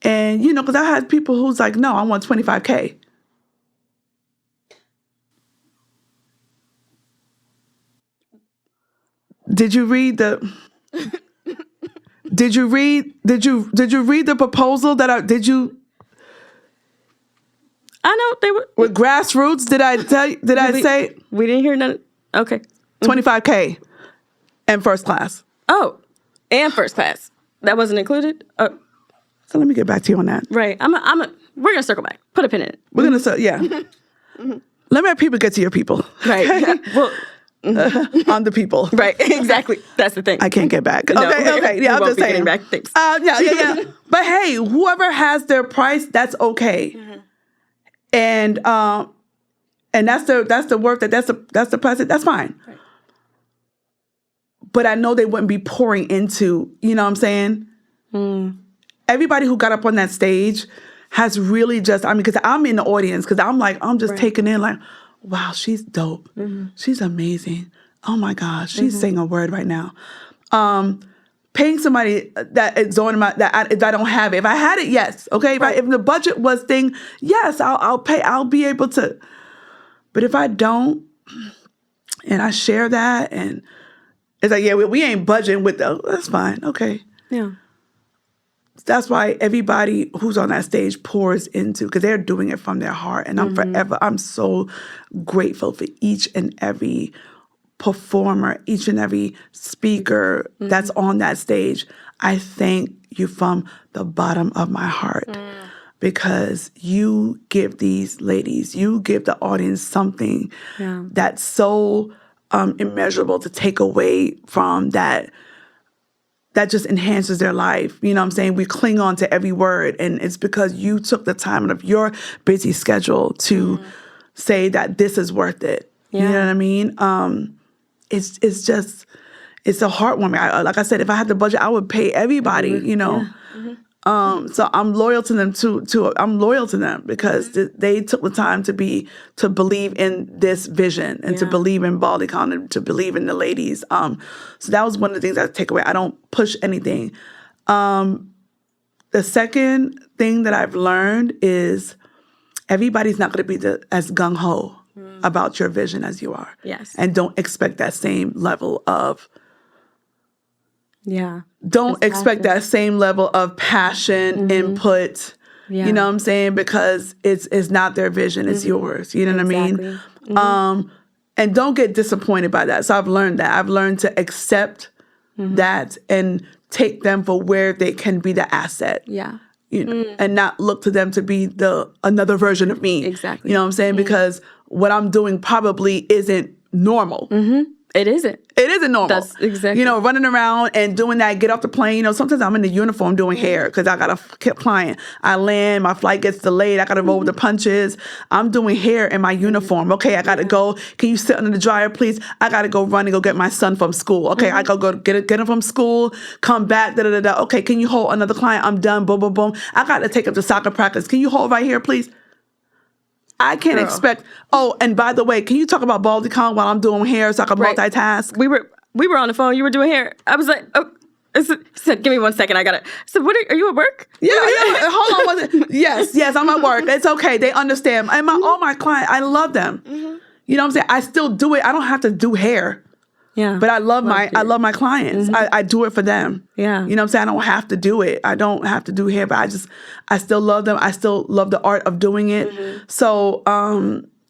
And, you know, because I had people who's like, no, I want $25K. Did you read the proposal I know they were with grassroots? Did I tell you? Did I say we didn't hear none? Okay. $25K and first class? Oh, and first class. That wasn't included? Oh. So let me get back to you on that. Right. We're gonna circle back. Put a pin in it. We're gonna yeah. Let my people get to your people. Right. Well, on the people. Right. Exactly. That's the thing. I can't get back. No, Okay. Yeah, I'm just saying. Back things. Yeah. But hey, whoever has their price, that's okay. And that's the work that's the price. That's fine. Right. But I know they wouldn't be pouring into. You know what I'm saying? Everybody who got up on that stage has really just, because I'm in the audience, because I'm just taking in like, wow, she's dope. She's amazing. Oh my gosh, she's saying a word right now. Paying somebody that is on my, that I don't have it. If I had it, yes. Okay. If the budget was thing, yes, I'll pay. I'll be able to. But if I don't, and I share that, and it's like, yeah, we ain't budgeting with that's fine. Okay. Yeah. That's why everybody who's on that stage pours into, because they're doing it from their heart. And I'm so grateful for each and every performer, each and every speaker that's on that stage. I thank you from the bottom of my heart because you give these ladies, you give the audience something that's so immeasurable to take away from that just enhances their life. You know what I'm saying? We cling on to every word, and it's because you took the time out of your busy schedule to say that this is worth it. Yeah. You know what I mean? It's a heartwarming. Like I said, if I had the budget, I would pay everybody, you know. Yeah. So I'm loyal to them too. I'm loyal to them because they took the time to believe in this vision and to believe in Baldie Con and to believe in the ladies. So that was one of the things I take away. I don't push anything. The second thing that I've learned is everybody's not going to be as gung-ho about your vision as you are. Yes. And don't expect that same level of Yeah. Don't expect that same level of passion, input. Yeah. You know what I'm saying? Because it's not their vision, it's yours. You know what I mean? And don't get disappointed by that. So I've learned that. I've learned to accept that and take them for where they can be the asset. Yeah. You know, and not look to them to be another version of me. Exactly. You know what I'm saying? Because what I'm doing probably isn't normal. It isn't. It isn't normal. That's exactly. You know, running around and doing that, get off the plane. You know, sometimes I'm in the uniform doing hair because I got a client. I land, my flight gets delayed. I got to roll with the punches. I'm doing hair in my uniform. Okay, I got to go. Can you sit under the dryer, please? I got to go run and go get my son from school. Okay, I go get him from school, come back, da-da-da-da. Okay, can you hold another client? I'm done, boom, boom, boom. I got to take him to soccer practice. Can you hold right here, please? I can't expect. Oh, and by the way, can you talk about Baldie Con while I'm doing hair so I can multitask? We were on the phone. You were doing hair. I was like, oh. He said, "Give me 1 second. I got it." I said, "What? Are you at work?" Yeah. Hold on. Yes, I'm at work. It's okay. They understand. And all my clients, I love them. You know what I'm saying? I still do it. I don't have to do hair. Yeah. But I love my clients. I do it for them. Yeah. You know what I'm saying? I don't have to do it. I don't have to do hair, but I still love them. I still love the art of doing it. So,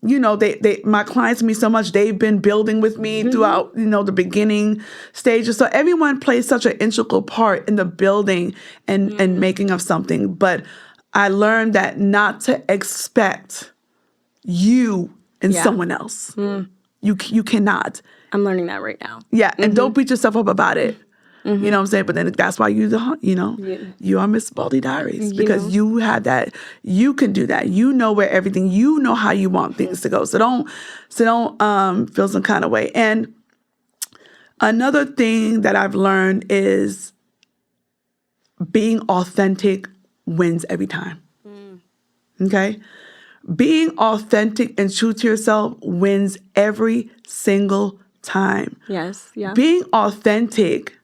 you know, my clients mean so much. They've been building with me throughout, you know, the beginning stages. So everyone plays such an integral part in the building and making of something. But I learned that not to expect you and someone else. You cannot. I'm learning that right now. Yeah, and don't beat yourself up about it. You know what I'm saying? But then that's why you are Miss Baldie Diaries because you have that. You can do that. You know where everything. You know how you want things to go. So don't feel some kind of way. And another thing that I've learned is being authentic wins every time. Okay? Being authentic and true to yourself wins every single time. Yes. Yeah. Being authentic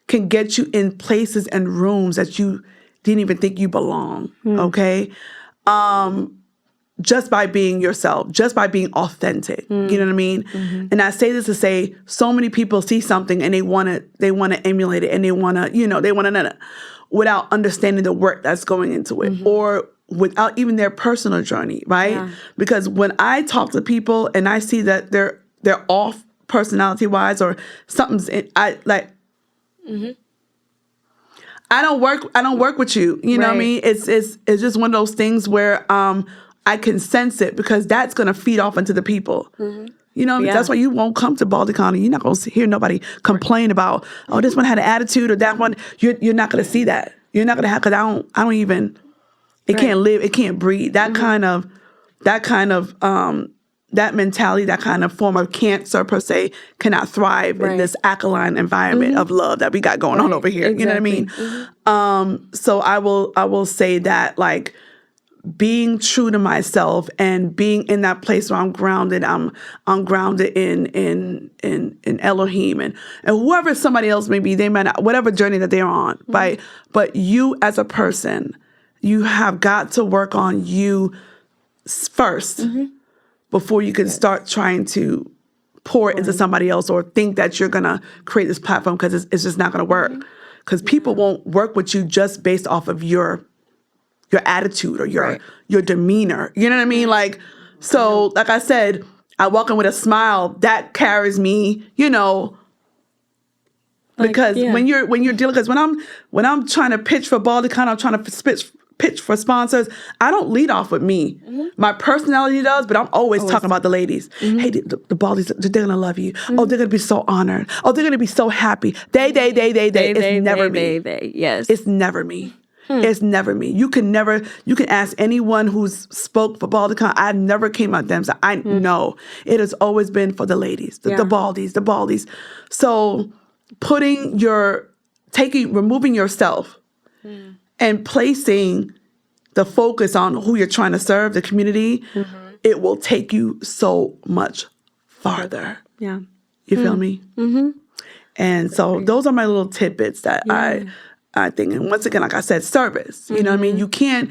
can get you in places and rooms that you didn't even think you belong. Okay? Just by being yourself, just by being authentic. You know what I mean? And I say this to say so many people see something and they want to emulate it and they want to without understanding the work that's going into it or without even their personal journey, right? Yeah. Because when I talk to people and I see that they're off personality-wise or something's I don't work with you. You know what I mean? It's just one of those things where I can sense it because that's going to feed off into the people. You know, that's why you won't come to Baldie Con. You're not going to hear nobody complain about, oh, this one had an attitude or that one. You're not going to see that. You're not going to have, because I don't even, it can't live, it can't breathe. That kind of, that mentality, that kind of form of cancer per se cannot thrive in this alkaline environment of love that we got going on over here. You know what I mean? So I will say that, like, being true to myself and being in that place where I'm grounded, I'm grounded in Elohim and whoever somebody else may be, they might not, whatever journey that they're on, right? But you as a person, you have got to work on you first before you can start trying to pour it into somebody else or think that you're going to create this platform, because it's just not going to work. Because people won't work with you just based off of your attitude or your demeanor. You know what I mean? Like, so like I said, I walk in with a smile that carries me, you know, because when you're dealing, because when I'm trying to pitch for Baldie Con, I'm trying to pitch for sponsors, I don't lead off with me. My personality does, but I'm always talking about the ladies. Hey, the Baldies, they're gonna love you. Oh, they're gonna be so honored. Oh, they're gonna be so happy. They. It's never me. Yes. It's never me. It's never me. You can ask anyone who's spoke for Baldie Con. I never came out them. So I know it has always been for the ladies, the Baldies. So removing yourself and placing the focus on who you're trying to serve, the community, it will take you so much farther. Yeah. You feel me? And so those are my little tidbits that I think. And once again, like I said, service. You know what I mean? You can't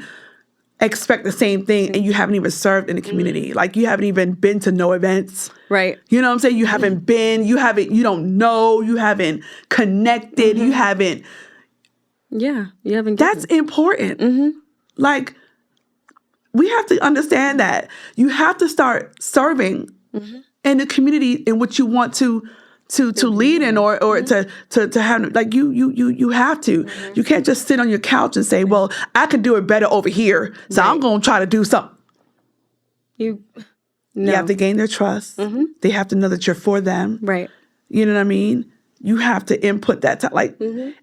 expect the same thing and you haven't even served in the community. Like you haven't even been to no events. Right. You know what I'm saying? You haven't been, you don't know, you haven't connected, you haven't. Yeah, you haven't That's given. important. Like, we have to understand that you have to start serving in the community in which you want to lead in or to have, like you have to. You can't just sit on your couch and say, well, I can do it better over here, so I'm going to try to do something. You have to gain their trust. They have to know that you're for them. Right. You know what I mean? You have to input that time. Like,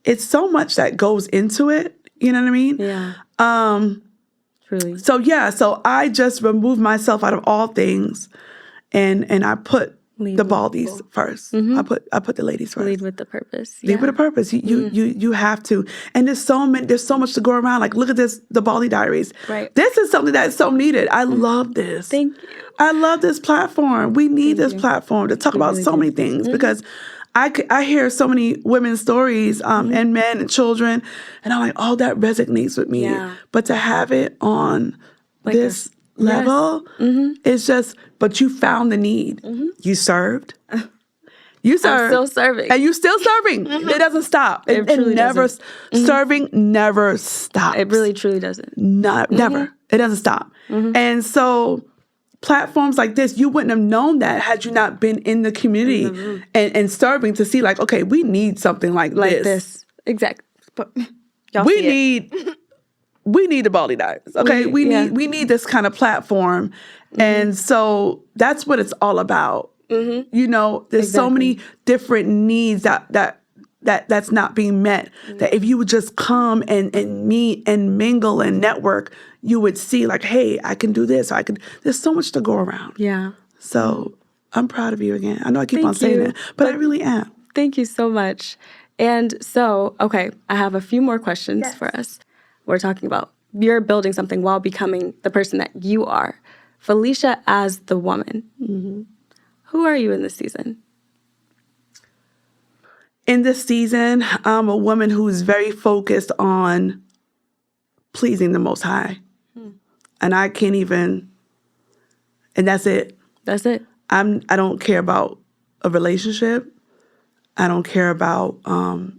it's so much that goes into it. You know what I mean? Yeah. Truly. So I just removed myself out of all things, and I put the Baldies first. I put the ladies first. Lead with the purpose. Lead with a purpose. You have to. And there's so much to go around. Like, look at this, the Baldie Diaries. Right. This is something that's so needed. I love this. Thank you. I love this platform. We need this platform to talk about so many things because I hear so many women's stories and men and children, and I'm like, oh, that resonates with me. Yeah. But to have it on like this level, it's just, but you found the need. You served. You served. I'm still serving. And you still serving. It doesn't stop. It truly never, doesn't. serving never stops. It really, truly doesn't. Never. It doesn't stop. And so platforms like this, you wouldn't have known that had you not been in the community and serving to see, like, okay, we need something like this. Exactly. We need the Baldie Diaries. Okay. We need this kind of platform. And so that's what it's all about. You know, there's so many different needs that's not being met, that if you would just come and meet and mingle and network, you would see, like, hey, I can do this. There's so much to go around. Yeah. So I'm proud of you again. I know I keep on saying that, but I really am. Thank you so much. And so, okay, I have a few more questions for us. We're talking about you're building something while becoming the person that you are. Felicia as the woman. Who are you in this season? In this season, I'm a woman who's very focused on pleasing the Most High. And I can't even, and that's it. That's it. I don't care about a relationship. I don't care about a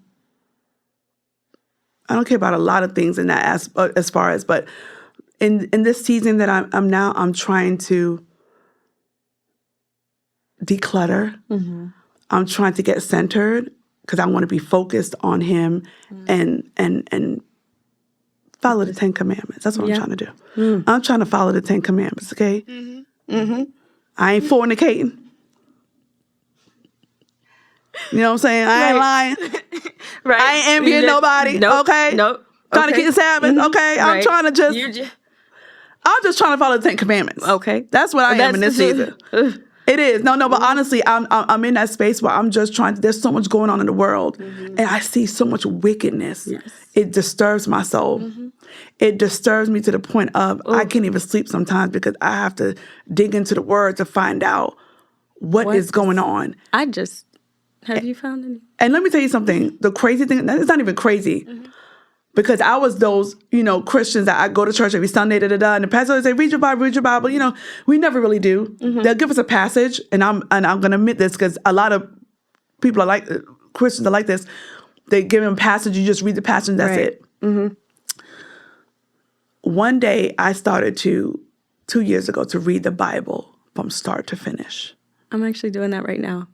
lot of things in that as far as, but in this season that I'm now, I'm trying to declutter. I'm trying to get centered because I want to be focused on Him and follow the 10 Commandments. That's what I'm trying to do. I'm trying to follow the 10 Commandments, okay? I ain't fornicating. You know what I'm saying? I ain't lying. I ain't envying nobody, okay? Trying to keep the Sabbath, okay? I'm trying to I'm just trying to follow the 10 Commandments. Okay. That's what I am in this season. It is. No, but honestly, I'm in that space where I'm just trying to, there's so much going on in the world, and I see so much wickedness. Yes. It disturbs my soul. It disturbs me to the point of I can't even sleep sometimes because I have to dig into the Word to find out what is going on. Have you found any? And let me tell you something. The crazy thing, it's not even crazy. Because I was those, Christians that I go to church every Sunday, and the pastor would say, read your Bible. We never really do. They'll give us a passage, and I'm going to admit this because a lot of people are like, Christians are like this. They give them a passage, you just read the passage, and that's it. One day, I started 2 years ago, to read the Bible from start to finish. I'm actually doing that right now.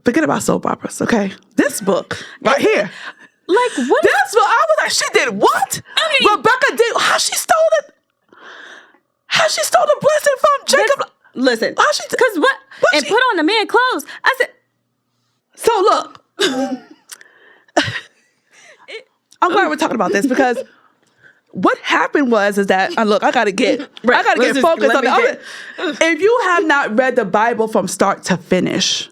Forget about soap operas, okay? This book right here. Like, what? This book, I was like, she did what? Rebecca did, how she stole it? How she stole the blessing from Jacob? Listen, how she, because what? And put on the man clothes. I said. So look. I'm glad we're talking about this because what happened is that, look, I got to get focused on it. If you have not read the Bible from start to finish,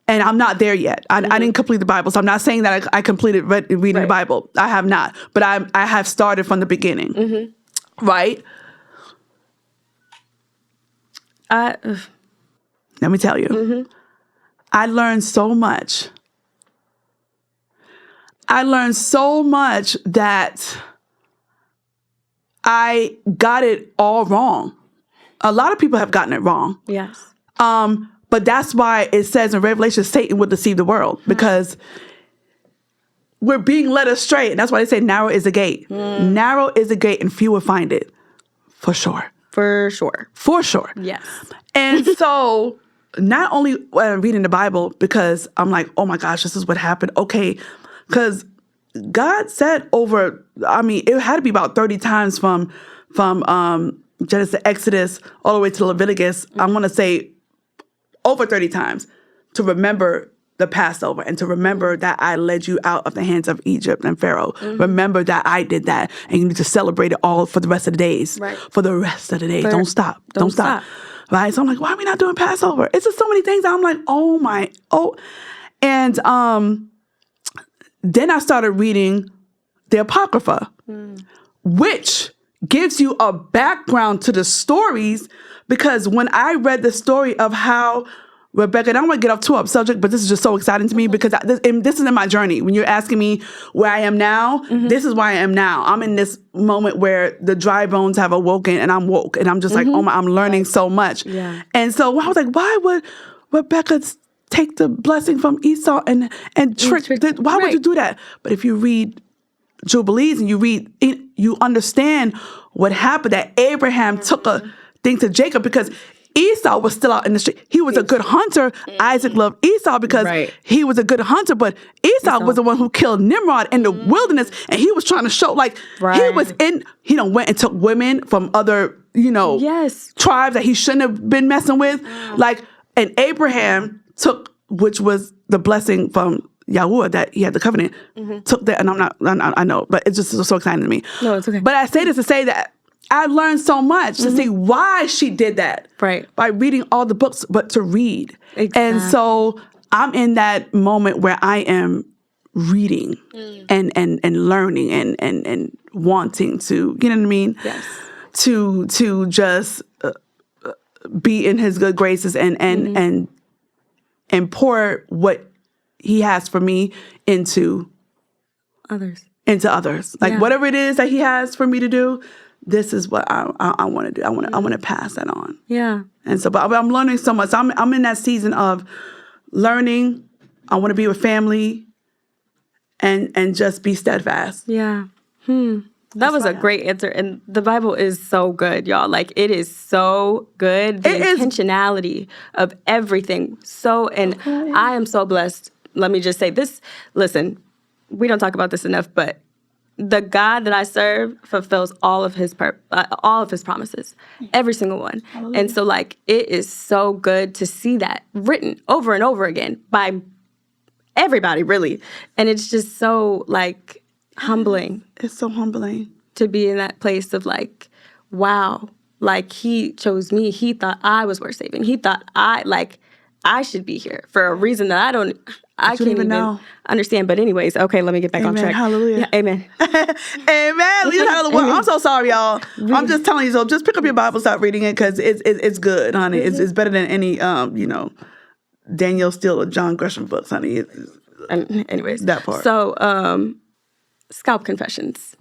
and I'm not there yet. I didn't complete the Bible, so I'm not saying that I completed reading the Bible. I have not, but I have started from the beginning, right? Let me tell you, I learned so much. I learned so much that I got it all wrong. A lot of people have gotten it wrong. Yes. But that's why it says in Revelation, Satan will deceive the world, because we're being led astray. And that's why they say narrow is the gate. Narrow is the gate and few will find it. For sure. For sure. For sure. Yes. And so not only when I'm reading the Bible, because I'm like, oh my gosh, this is what happened. Okay. Because God said it had to be about 30 times from Genesis, Exodus, all the way to Leviticus. I want to say over 30 times to remember the Passover and to remember that I led you out of the hands of Egypt and Pharaoh. Remember that I did that, and you need to celebrate it all for the rest of the days. Right. For the rest of the days. Don't stop. Don't stop. Right? So I'm like, why are we not doing Passover? It's just so many things. I'm like, And then I started reading the Apocrypha, which gives you a background to the stories, because when I read the story of how Rebecca, and I don't want to get off too off subject, but this is just so exciting to me, because this is in my journey. When you're asking me where I am now, this is where I am now. I'm in this moment where the dry bones have awoken, and I'm woke, and I'm just like, I'm learning so much. Yeah. And so I was like, why would Rebecca take the blessing from Esau and trick? Why would you do that? But if you read Jubilees and you understand what happened, that Abraham took a thing to Jacob because Esau was still out in the street. He was a good hunter. Isaac loved Esau because he was a good hunter, but Esau was the one who killed Nimrod in the wilderness, and he was trying to show, he went and took women from other, tribes that he shouldn't have been messing with. And Abraham took, which was the blessing from Yahuwah, that he had the covenant, took that, and I know, but it's just so exciting to me. No, it's okay. But I say this to say that I learned so much to see why she did that. Right. By reading all the books, but to read. Exactly. And so I'm in that moment where I am reading and learning and wanting to, you know what I mean? Yes. To just be in his good graces and pour what he has for me into others. Whatever it is that he has for me to do, this is what I want to do. I want to pass that on. Yeah. And so, but I'm learning so much. I'm in that season of learning. I want to be with family and just be steadfast. Yeah. That was a great answer. And the Bible is so good, y'all. It is so good. The intentionality of everything. I am so blessed. Let me just say this. Listen, we don't talk about this enough, but the God that I serve fulfills all of his promises, every single one. Hallelujah. And so it is so good to see that written over and over again by everybody, really. And it's just so humbling. It's so humbling to be in that place of wow, he chose me. He thought I was worth saving. He thought I should be here for a reason that I can't even know. Understand. But anyways, okay, let me get back on track. Hallelujah. Yeah, amen. Amen. I'm so sorry, y'all. I'm just telling you. So just pick up your Bible, start reading it, because it's good, honey. It's better than any Daniel Steele or John Gresham books, honey. Anyways, that part. So scalp confessions.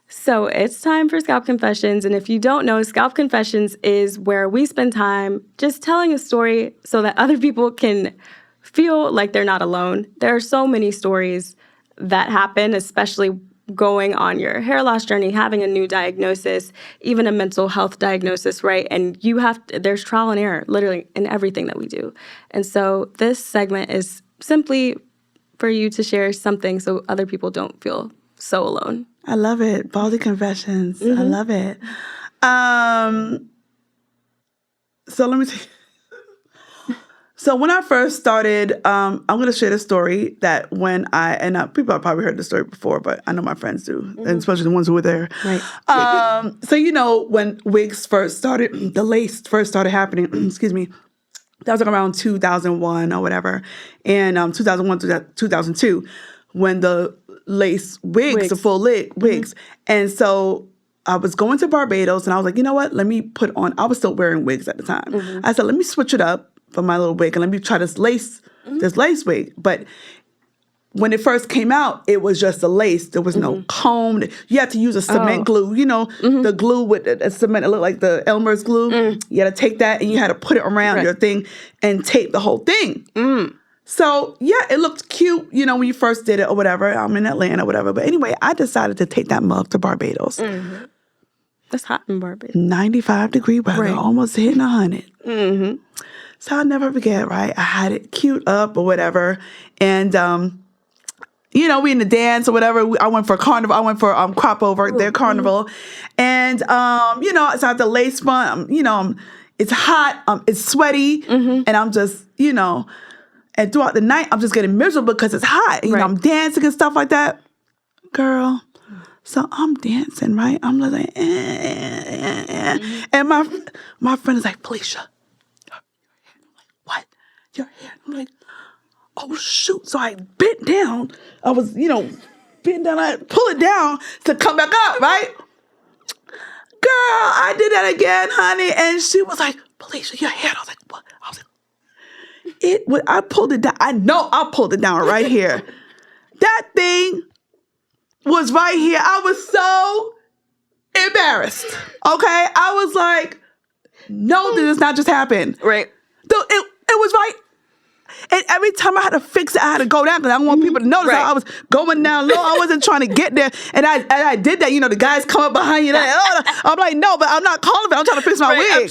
So it's time for Scalp Confessions. And if you don't know, Scalp Confessions is where we spend time just telling a story so that other people can feel like they're not alone. There are so many stories that happen, especially going on your hair loss journey, having a new diagnosis, even a mental health diagnosis, right? And there's trial and error literally in everything that we do. And so this segment is simply for you to share something so other people don't feel so alone. I love it. Baldie Confessions. I love it. So let me see. So when I first started, I'm going to share the story that people have probably heard the story before, but I know my friends do, and especially the ones who were there. Right. So, when wigs first started, the lace first started happening, excuse me, that was around 2001 or whatever, and 2001 to 2002, when the lace wigs, the full wigs. And so I was going to Barbados, and I was like, you know what? Let me put on, I was still wearing wigs at the time. I said, let me switch it up for my little wig, and let me try this lace wig. But when it first came out, it was just a lace. There was no comb. You had to use a cement glue. You know, the glue with the cement. It looked like the Elmer's glue. You had to take that and you had to put it around your thing and tape the whole thing. So, yeah, it looked cute, you know, when you first did it or whatever. I'm in Atlanta or whatever. But anyway, I decided to take that mug to Barbados. That's hot in Barbados. 95-degree weather, almost hitting 100. So I'll never forget, right? I had it queued up or whatever. And, you know, we in the dance or whatever. I went for carnival. I went for crop over their carnival. And, you know, so I have the lace front. You know, it's hot. It's sweaty. And I'm just, you know, and throughout the night, I'm just getting miserable because it's hot. You know, I'm dancing and stuff like that. Girl. So I'm dancing, right? I'm like, and my friend is like, Felicia, your hair. I'm like, what? Your hair? I'm like, oh, shoot. So I bent down. I was, you know, bent down. I pull it down to come back up, right? Girl, I did that again, honey. And she was like, Felicia, your hair. I was like, what? I was like, I pulled it down. I know I pulled it down right here. That thing was right here. I was so embarrassed. Okay? I was like, no, this does not just happen. Right. So it was right. And every time I had to fix it, I had to go down because I don't want people to notice how I was going down low. I wasn't trying to get there. And I did that. You know, the guys come up behind you. Like, I'm like, no, but I'm not calling it. I'm trying to fix my wig.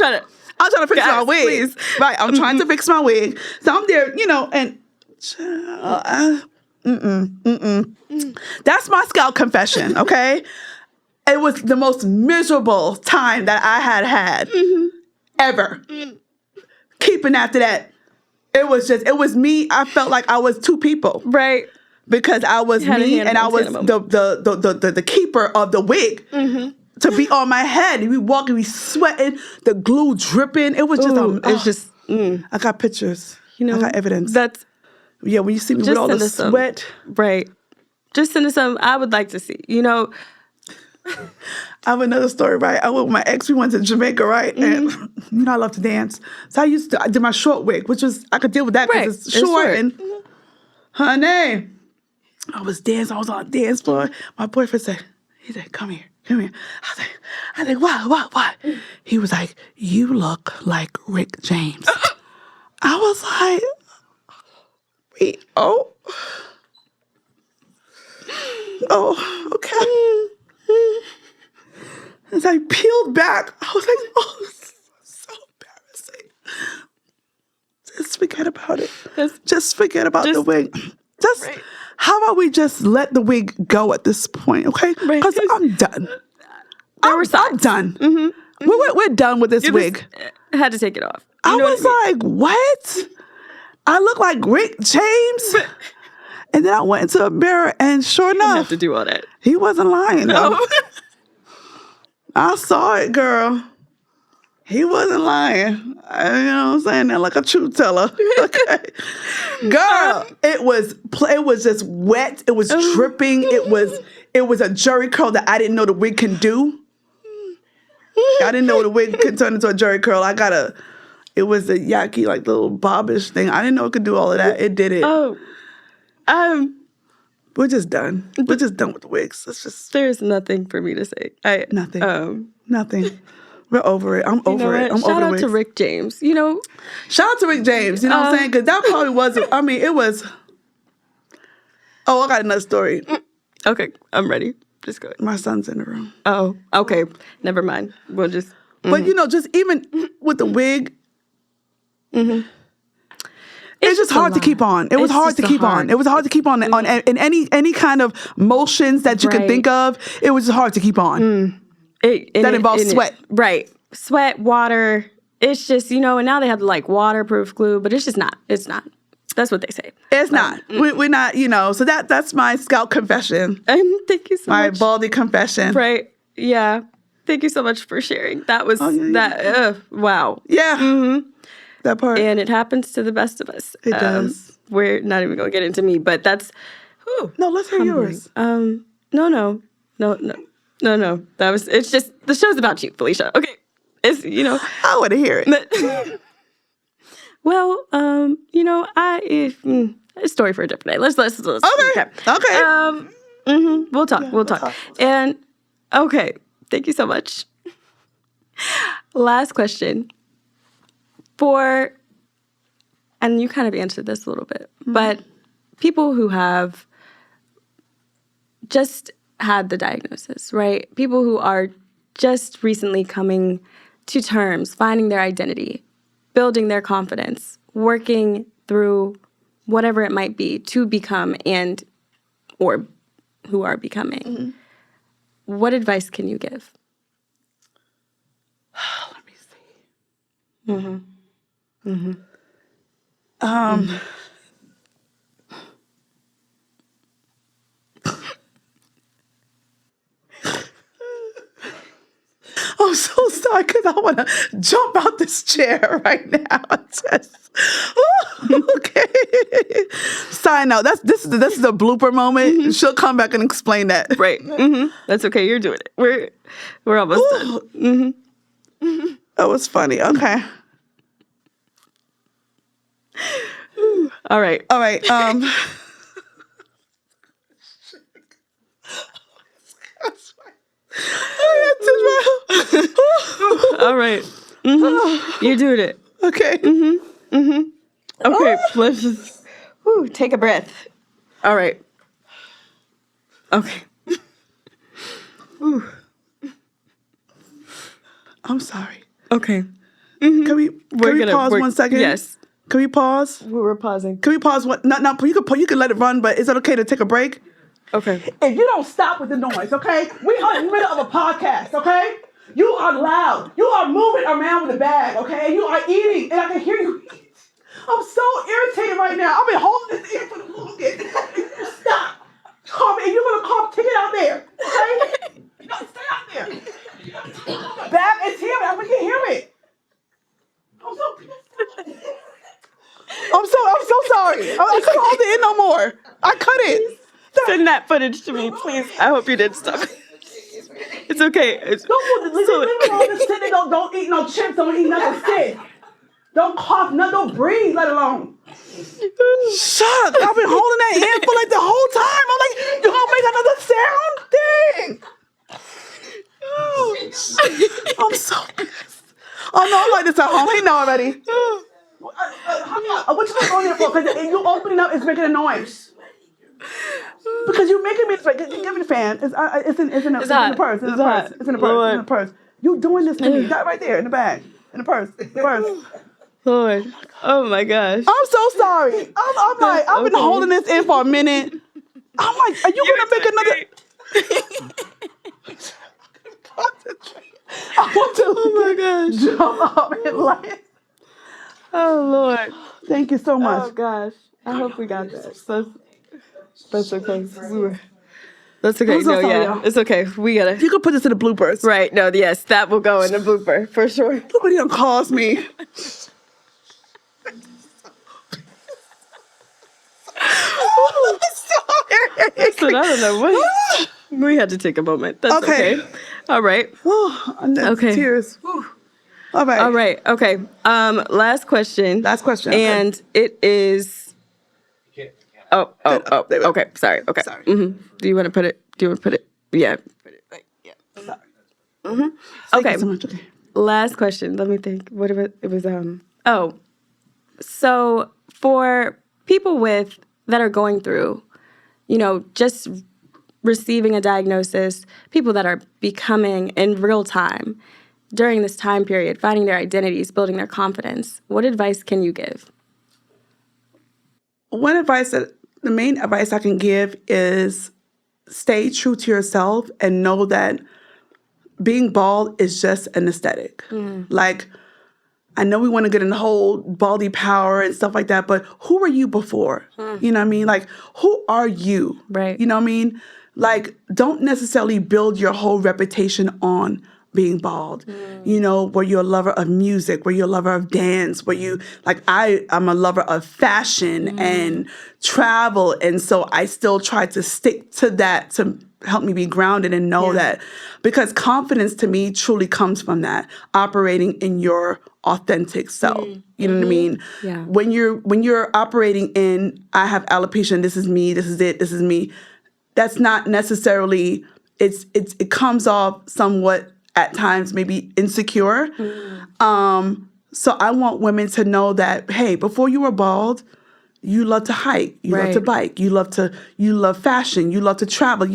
I'm trying to fix my wig. Please. Right. I'm trying to fix my wig. So I'm there, you know, and that's my scalp confession, okay? It was the most miserable time that I had ever. Keeping after that, it was me. I felt like I was two people. Right. Because I was me and I was the keeper of the wig. To be on my head. And we walking, we sweating, the glue dripping. It was just, I got pictures. You know, I got evidence. Yeah, when you see me with all the sweat. Right. Just send us some. I would like to see. You know. I have another story, right? I went with my ex. We went to Jamaica, right? And you know I love to dance. So I did my short wig, which was, I could deal with that because it's short. And honey, I was dancing. I was on a dance floor. My boyfriend said, come here. I was like, what? He was like, you look like Rick James. I was like, oh, okay. As I peeled back, I was like, oh, this is so embarrassing. Just forget about it. Just forget about the wig. How about we just let the wig go at this point, okay? Because I'm done. I'm done. We're done with this wig. I had to take it off. I was like, what? I look like Rick James? And then I went into a mirror, and sure enough, you have to do all that. He wasn't lying, though. I saw it, girl. He wasn't lying. You know what I'm saying? That like a truth teller. Okay. Girl, it was just wet. It was dripping. It was a jerry curl that I didn't know the wig can do. I didn't know the wig could turn into a jerry curl. It was a yucky, like little bobbish thing. I didn't know it could do all of that. It did it. We're just done. We're just done with the wigs. There's nothing for me to say. Nothing. Nothing. We're over it. I'm over it. Shout out to Rick James. You know. Shout out to Rick James. You know what I'm saying? Because that probably wasn't. I mean, it was. Oh, I got another story. Okay, I'm ready. Just go ahead. My son's in the room. Oh, okay. Never mind. We'll just. But you know, just even with the wig. It's just hard to keep on. It was hard to keep on. It was hard to keep on in any kind of motions that you can think of. It was just hard to keep on. That involves sweat. Right. Sweat, water. It's just, you know, and now they have like waterproof glue, but it's just not. It's not. That's what they say. It's not. We're not, you know. So that's my scalp confession. Thank you so much. My Baldie confession. Right. Yeah. Thank you so much for sharing. That was wow. Yeah. That part. And it happens to the best of us. It does. We're not even going to get into me, but that's... No, let's hear yours. No. It's just, the show's about you, Felicia. Okay. It's, you know... I want to hear it. Well, a story for a different day. Let's Okay. We'll talk. We'll talk. And okay, thank you so much. Last question. And you kind of answered this a little bit, but people who have just had the diagnosis, right? People who are just recently coming to terms, finding their identity, building their confidence, working through whatever it might be to become or who are becoming. What advice can you give? Let me see. I'm so sorry because I want to jump out this chair right now. Okay. Side note, this is a blooper moment. She'll come back and explain that. Right. That's okay. You're doing it. We're almost done. That was funny. Okay. All right. All right. All right. You're doing it. Okay. Okay. Let's just take a breath. All right. Okay. I'm sorry. Okay. Can we pause 1 second? Yes. Can we pause? We were pausing. Can we pause? No, you can let it run, but is it okay to take a break? Okay. If you don't stop with the noise, okay? We are in the middle of a podcast, okay? You are loud. You are moving around with a bag, okay? You are eating, and I can hear you eat. I'm so irritated right now. I've been holding this in for the longest. Stop. Cough, and you're gonna cough. Take it out there, okay? No, stay out there. Bag is here. We can hear it. I'm so sorry. I couldn't hold it in no more. I couldn't. Send that footage to me, please. I hope you didn't stop. It's okay. Don't eat no chips. Don't eat nothing sick. Don't cough. Don't breathe, let alone. Shut up. I've been holding that in for like the whole time. I'm like, you gonna make another sound? Dang. I'm so pissed. Oh no, I'm like this at home. He know already. What you going there for? Because you opening up is making a noise. Because you're making me. Give me the fan. It's in the purse. It's in the purse. You doing this to me? That right there in the bag. In the purse. Lord. Oh my gosh. I'm so sorry. I'm like, I've been holding this in for a minute. I'm like, are you gonna make another? I want to. Oh my gosh. Jump up and laugh. Oh Lord. Thank you so much. Oh gosh. I hope we got that. That's okay. That's okay. I'm so sorry, y'all. It's okay. We gotta. You can put this in the bloopers. Right. No. Yes, that will go in the blooper for sure. Look what he done calls me. Listen, I don't know what. We had to take a moment. That's okay. All right. Okay. Tears. All right. All right. Okay. Last question. And it is. Oh. Okay. Sorry. Okay. Sorry. Do you want to put it? Yeah. Put it. Yeah. Sorry. Okay. Thank you so much. Okay. Last question. Let me think. What about it was so for people that are going through, just receiving a diagnosis, people that are becoming in real time during this time period, finding their identities, building their confidence, what advice can you give? The main advice I can give is stay true to yourself and know that being bald is just an aesthetic. Like, I know we want to get in the whole Baldie power and stuff like that, but who were you before? You know what I mean? Like, who are you? Right. You know what I mean? Like, don't necessarily build your whole reputation on being bald? You know, were you a lover of music? Were you a lover of dance? Were you I'm a lover of fashion and travel. And so I still try to stick to that to help me be grounded and know that, because confidence to me truly comes from that, operating in your authentic self. You know what I mean? Yeah. When you're operating in, I have alopecia and this is me, this is it, this is me, that's not necessarily, it comes off somewhat at times maybe insecure. So I want women to know that, hey, before you were bald, you love to hike, you love to bike, you love fashion, you love to travel.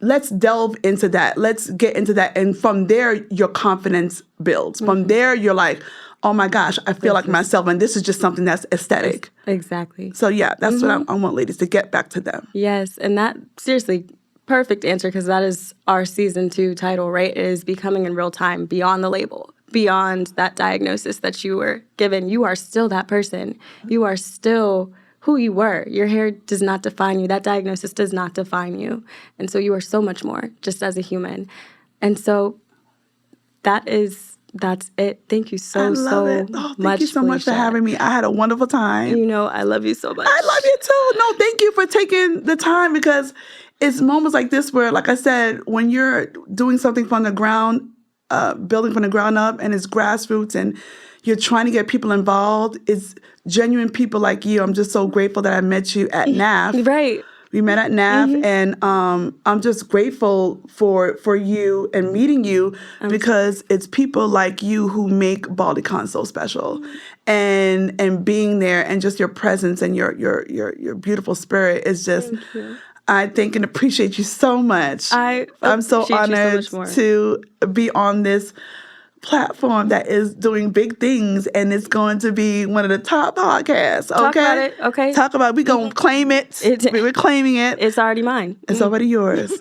Let's delve into that. Let's get into that. And from there, your confidence builds. From there, you're like, oh my gosh, I feel like myself. And this is just something that's aesthetic. Exactly. So yeah, that's what I want ladies to get back to them. Yes. And that, seriously, perfect answer, because that is our season 2 title, right? It is becoming in real time, beyond the label, beyond that diagnosis that you were given. You are still that person. You are still who you were. Your hair does not define you. That diagnosis does not define you. And so you are so much more just as a human. And so that's it. Thank you so much. Thank you so much for having me. I had a wonderful time. You know, I love you so much. I love you too. No, thank you for taking the time, because it's moments like this where, like I said, when you're doing something from the ground, building from the ground up, and it's grassroots, and you're trying to get people involved, it's genuine people like you. I'm just so grateful that I met you at NAF. Right. We met at NAF, and I'm just grateful for you and meeting you, because it's people like you who make Baldie Con so special, and being there, and just your presence and your beautiful spirit is just. I thank and appreciate you so much. I'm so honored to be on this platform that is doing big things, and it's going to be one of the top podcasts. Okay? Talk about it. Okay. Talk about it. We're going to claim it. We're claiming it. It's already mine. It's already yours.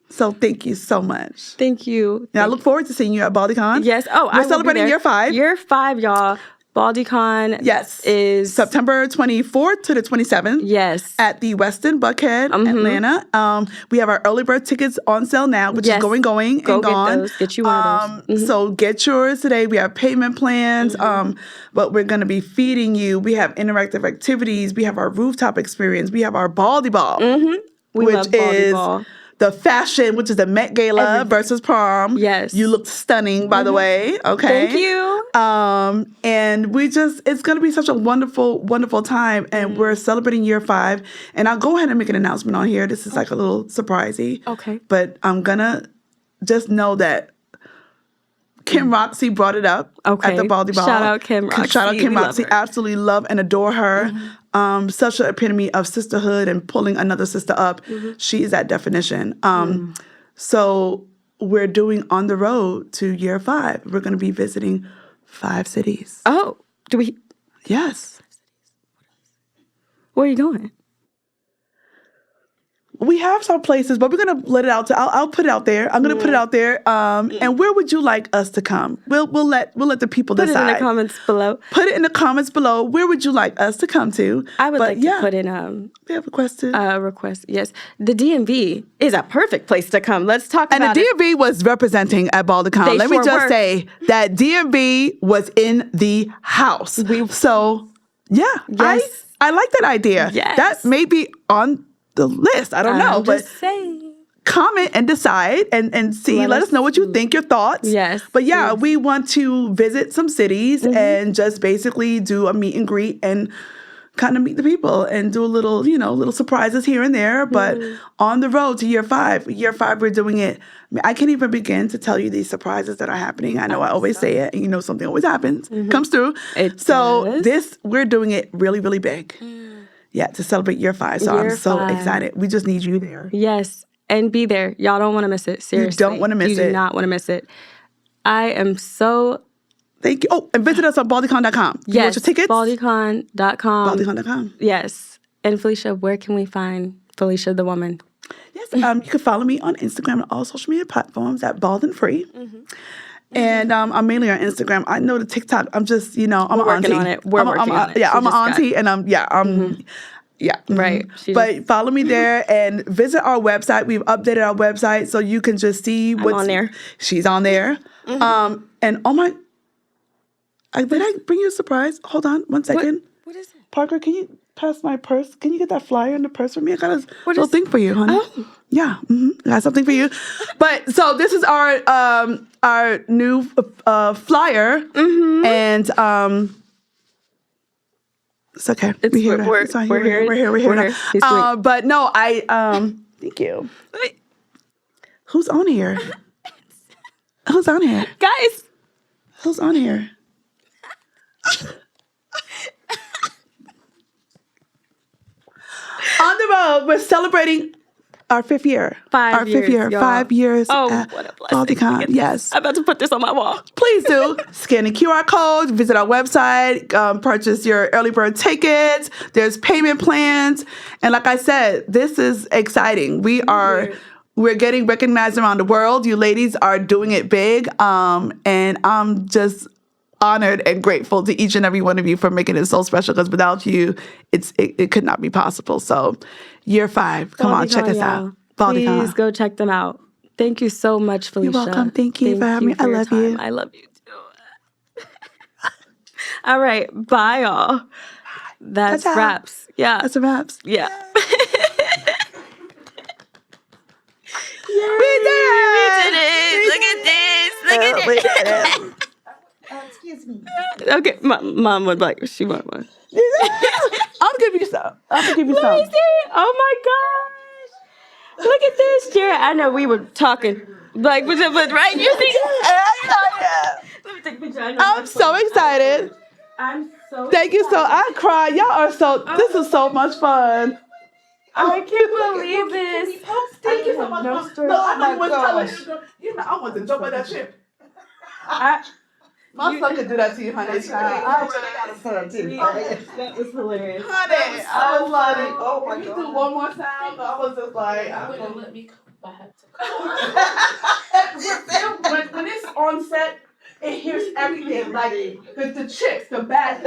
So thank you so much. Thank you. And I look forward to seeing you at Baldie Con. Yes. Oh, we're celebrating year 5. Year 5, y'all. Baldie Con is September 24th to the 27th. Yes. At the Westin Buckhead, Atlanta. We have our early bird tickets on sale now, which is going Go and get gone. those. Get you one of those. So get yours today. We have payment plans, but we're going to be feeding you. We have interactive activities. We have our rooftop experience. We have our Baldy Ball, We love Baldy Ball. The fashion, which is the Met Gala versus prom. Yes. You look stunning, by the way. Okay. Thank you. And it's going to be such a wonderful, wonderful time. And we're celebrating year 5. And I'll go ahead and make an announcement on here. This is like a little surprisey. Okay. But I'm going to just know that Kim Roxy brought it up at the Baldie Ball. Shout out Kim Roxy. Shout out Kim Roxy. Absolutely love and adore her. Such an epitome of sisterhood and pulling another sister up. She is that definition. So we're doing On the Road to year 5. We're going to be visiting 5 cities. Oh, do we? Yes. Where are you going? We have some places, but we're going to let it out. I'll put it out there. I'm going to put it out there. And where would you like us to come? We'll let the people decide. Put it in the comments below. Put it in the comments below. Where would you like us to come to? I would like to put in we have requested. request. Yes, the DMV is a perfect place to come. Let's talk about it. And the DMV was representing at Baldie Con. Let me just say that DMV was in the house. Yes. I like that idea. Yes. That may be on the list. I don't know, but comment and decide and see. Let us know what you think, your thoughts. Yes. But we want to visit some cities and just basically do a meet and greet and kind of meet the people and do a little, little surprises here and there. But on the road to year 5, we're doing it. I can't even begin to tell you these surprises that are happening. I know I always say it, and something always happens, comes through. We're doing it really, really big. Yeah, to celebrate year 5. So I'm so excited. We just need you there. Yes, and be there. Y'all don't want to miss it. Seriously. You don't want to miss it. You do not want to miss it. I am so... Thank you. Oh, and visit us on baldiecon.com. Yes, you want your tickets? baldiecon.com. Baldiecon.com. Yes. And Felicia, where can we find Felicia the woman? Yes, you can follow me on Instagram and all social media platforms at Bald and Free. And I'm mainly on Instagram. I know the TikTok. I'm just, I'm an auntie. Working on it. We're working on it. Yeah, I'm an auntie, and Right. But follow me there and visit our website. We've updated our website so you can just see what's on there. She's on there. And oh my, did I bring you a surprise? Hold on one second. What is it? Parker, can you pass my purse? Can you get that flyer in the purse for me? I got a little thing for you, honey. Oh. Yeah, I got something for you. But so this is our new flyer, and it's okay. We're here. But no, thank you. Who's on here? Who's on here? Guys. Who's on here? On the road, we're celebrating our 5th year. 5 years. 5th year. Y'all. 5 years. Oh, what a blessing. Baldie Con. Yes. I'm about to put this on my wall. Please do. Scan the QR code, visit our website, purchase your early bird tickets. There's payment plans. And like I said, this is exciting. We're getting recognized around the world. You ladies are doing it big. And I'm just honored and grateful to each and every one of you for making it so special, because without you, it could not be possible. So year 5, come on, check us out. Baldie Con. Please go check them out. Thank you so much, Felicia. You're welcome. Thank you for having me. I love you. I love you too. All right. Bye, all. That's wraps. Yeah. That's a wraps. Yeah. We did it! Look at this. Look at We this. did it. Excuse me. Okay, mom would like. She want one. I'll give you some. Let me see. Oh my gosh! Look at this, Jared. I know we were talking, like, but right? You see? Let me take a picture. I know I'm so excited. I'm so. Thank you so. I cried. Y'all are so. This is so much fun. I can't believe this. Thank you so much. No, I know you was telling you. You know, I want to jump on that ship. My son could do that to you, honey. I really got a son too. That was hilarious. Honey, I was like, oh my can you God. do one more time? I was just like, I Wouldn't let me come back. when it's on set, it hears everything. Like the chicks, the bad.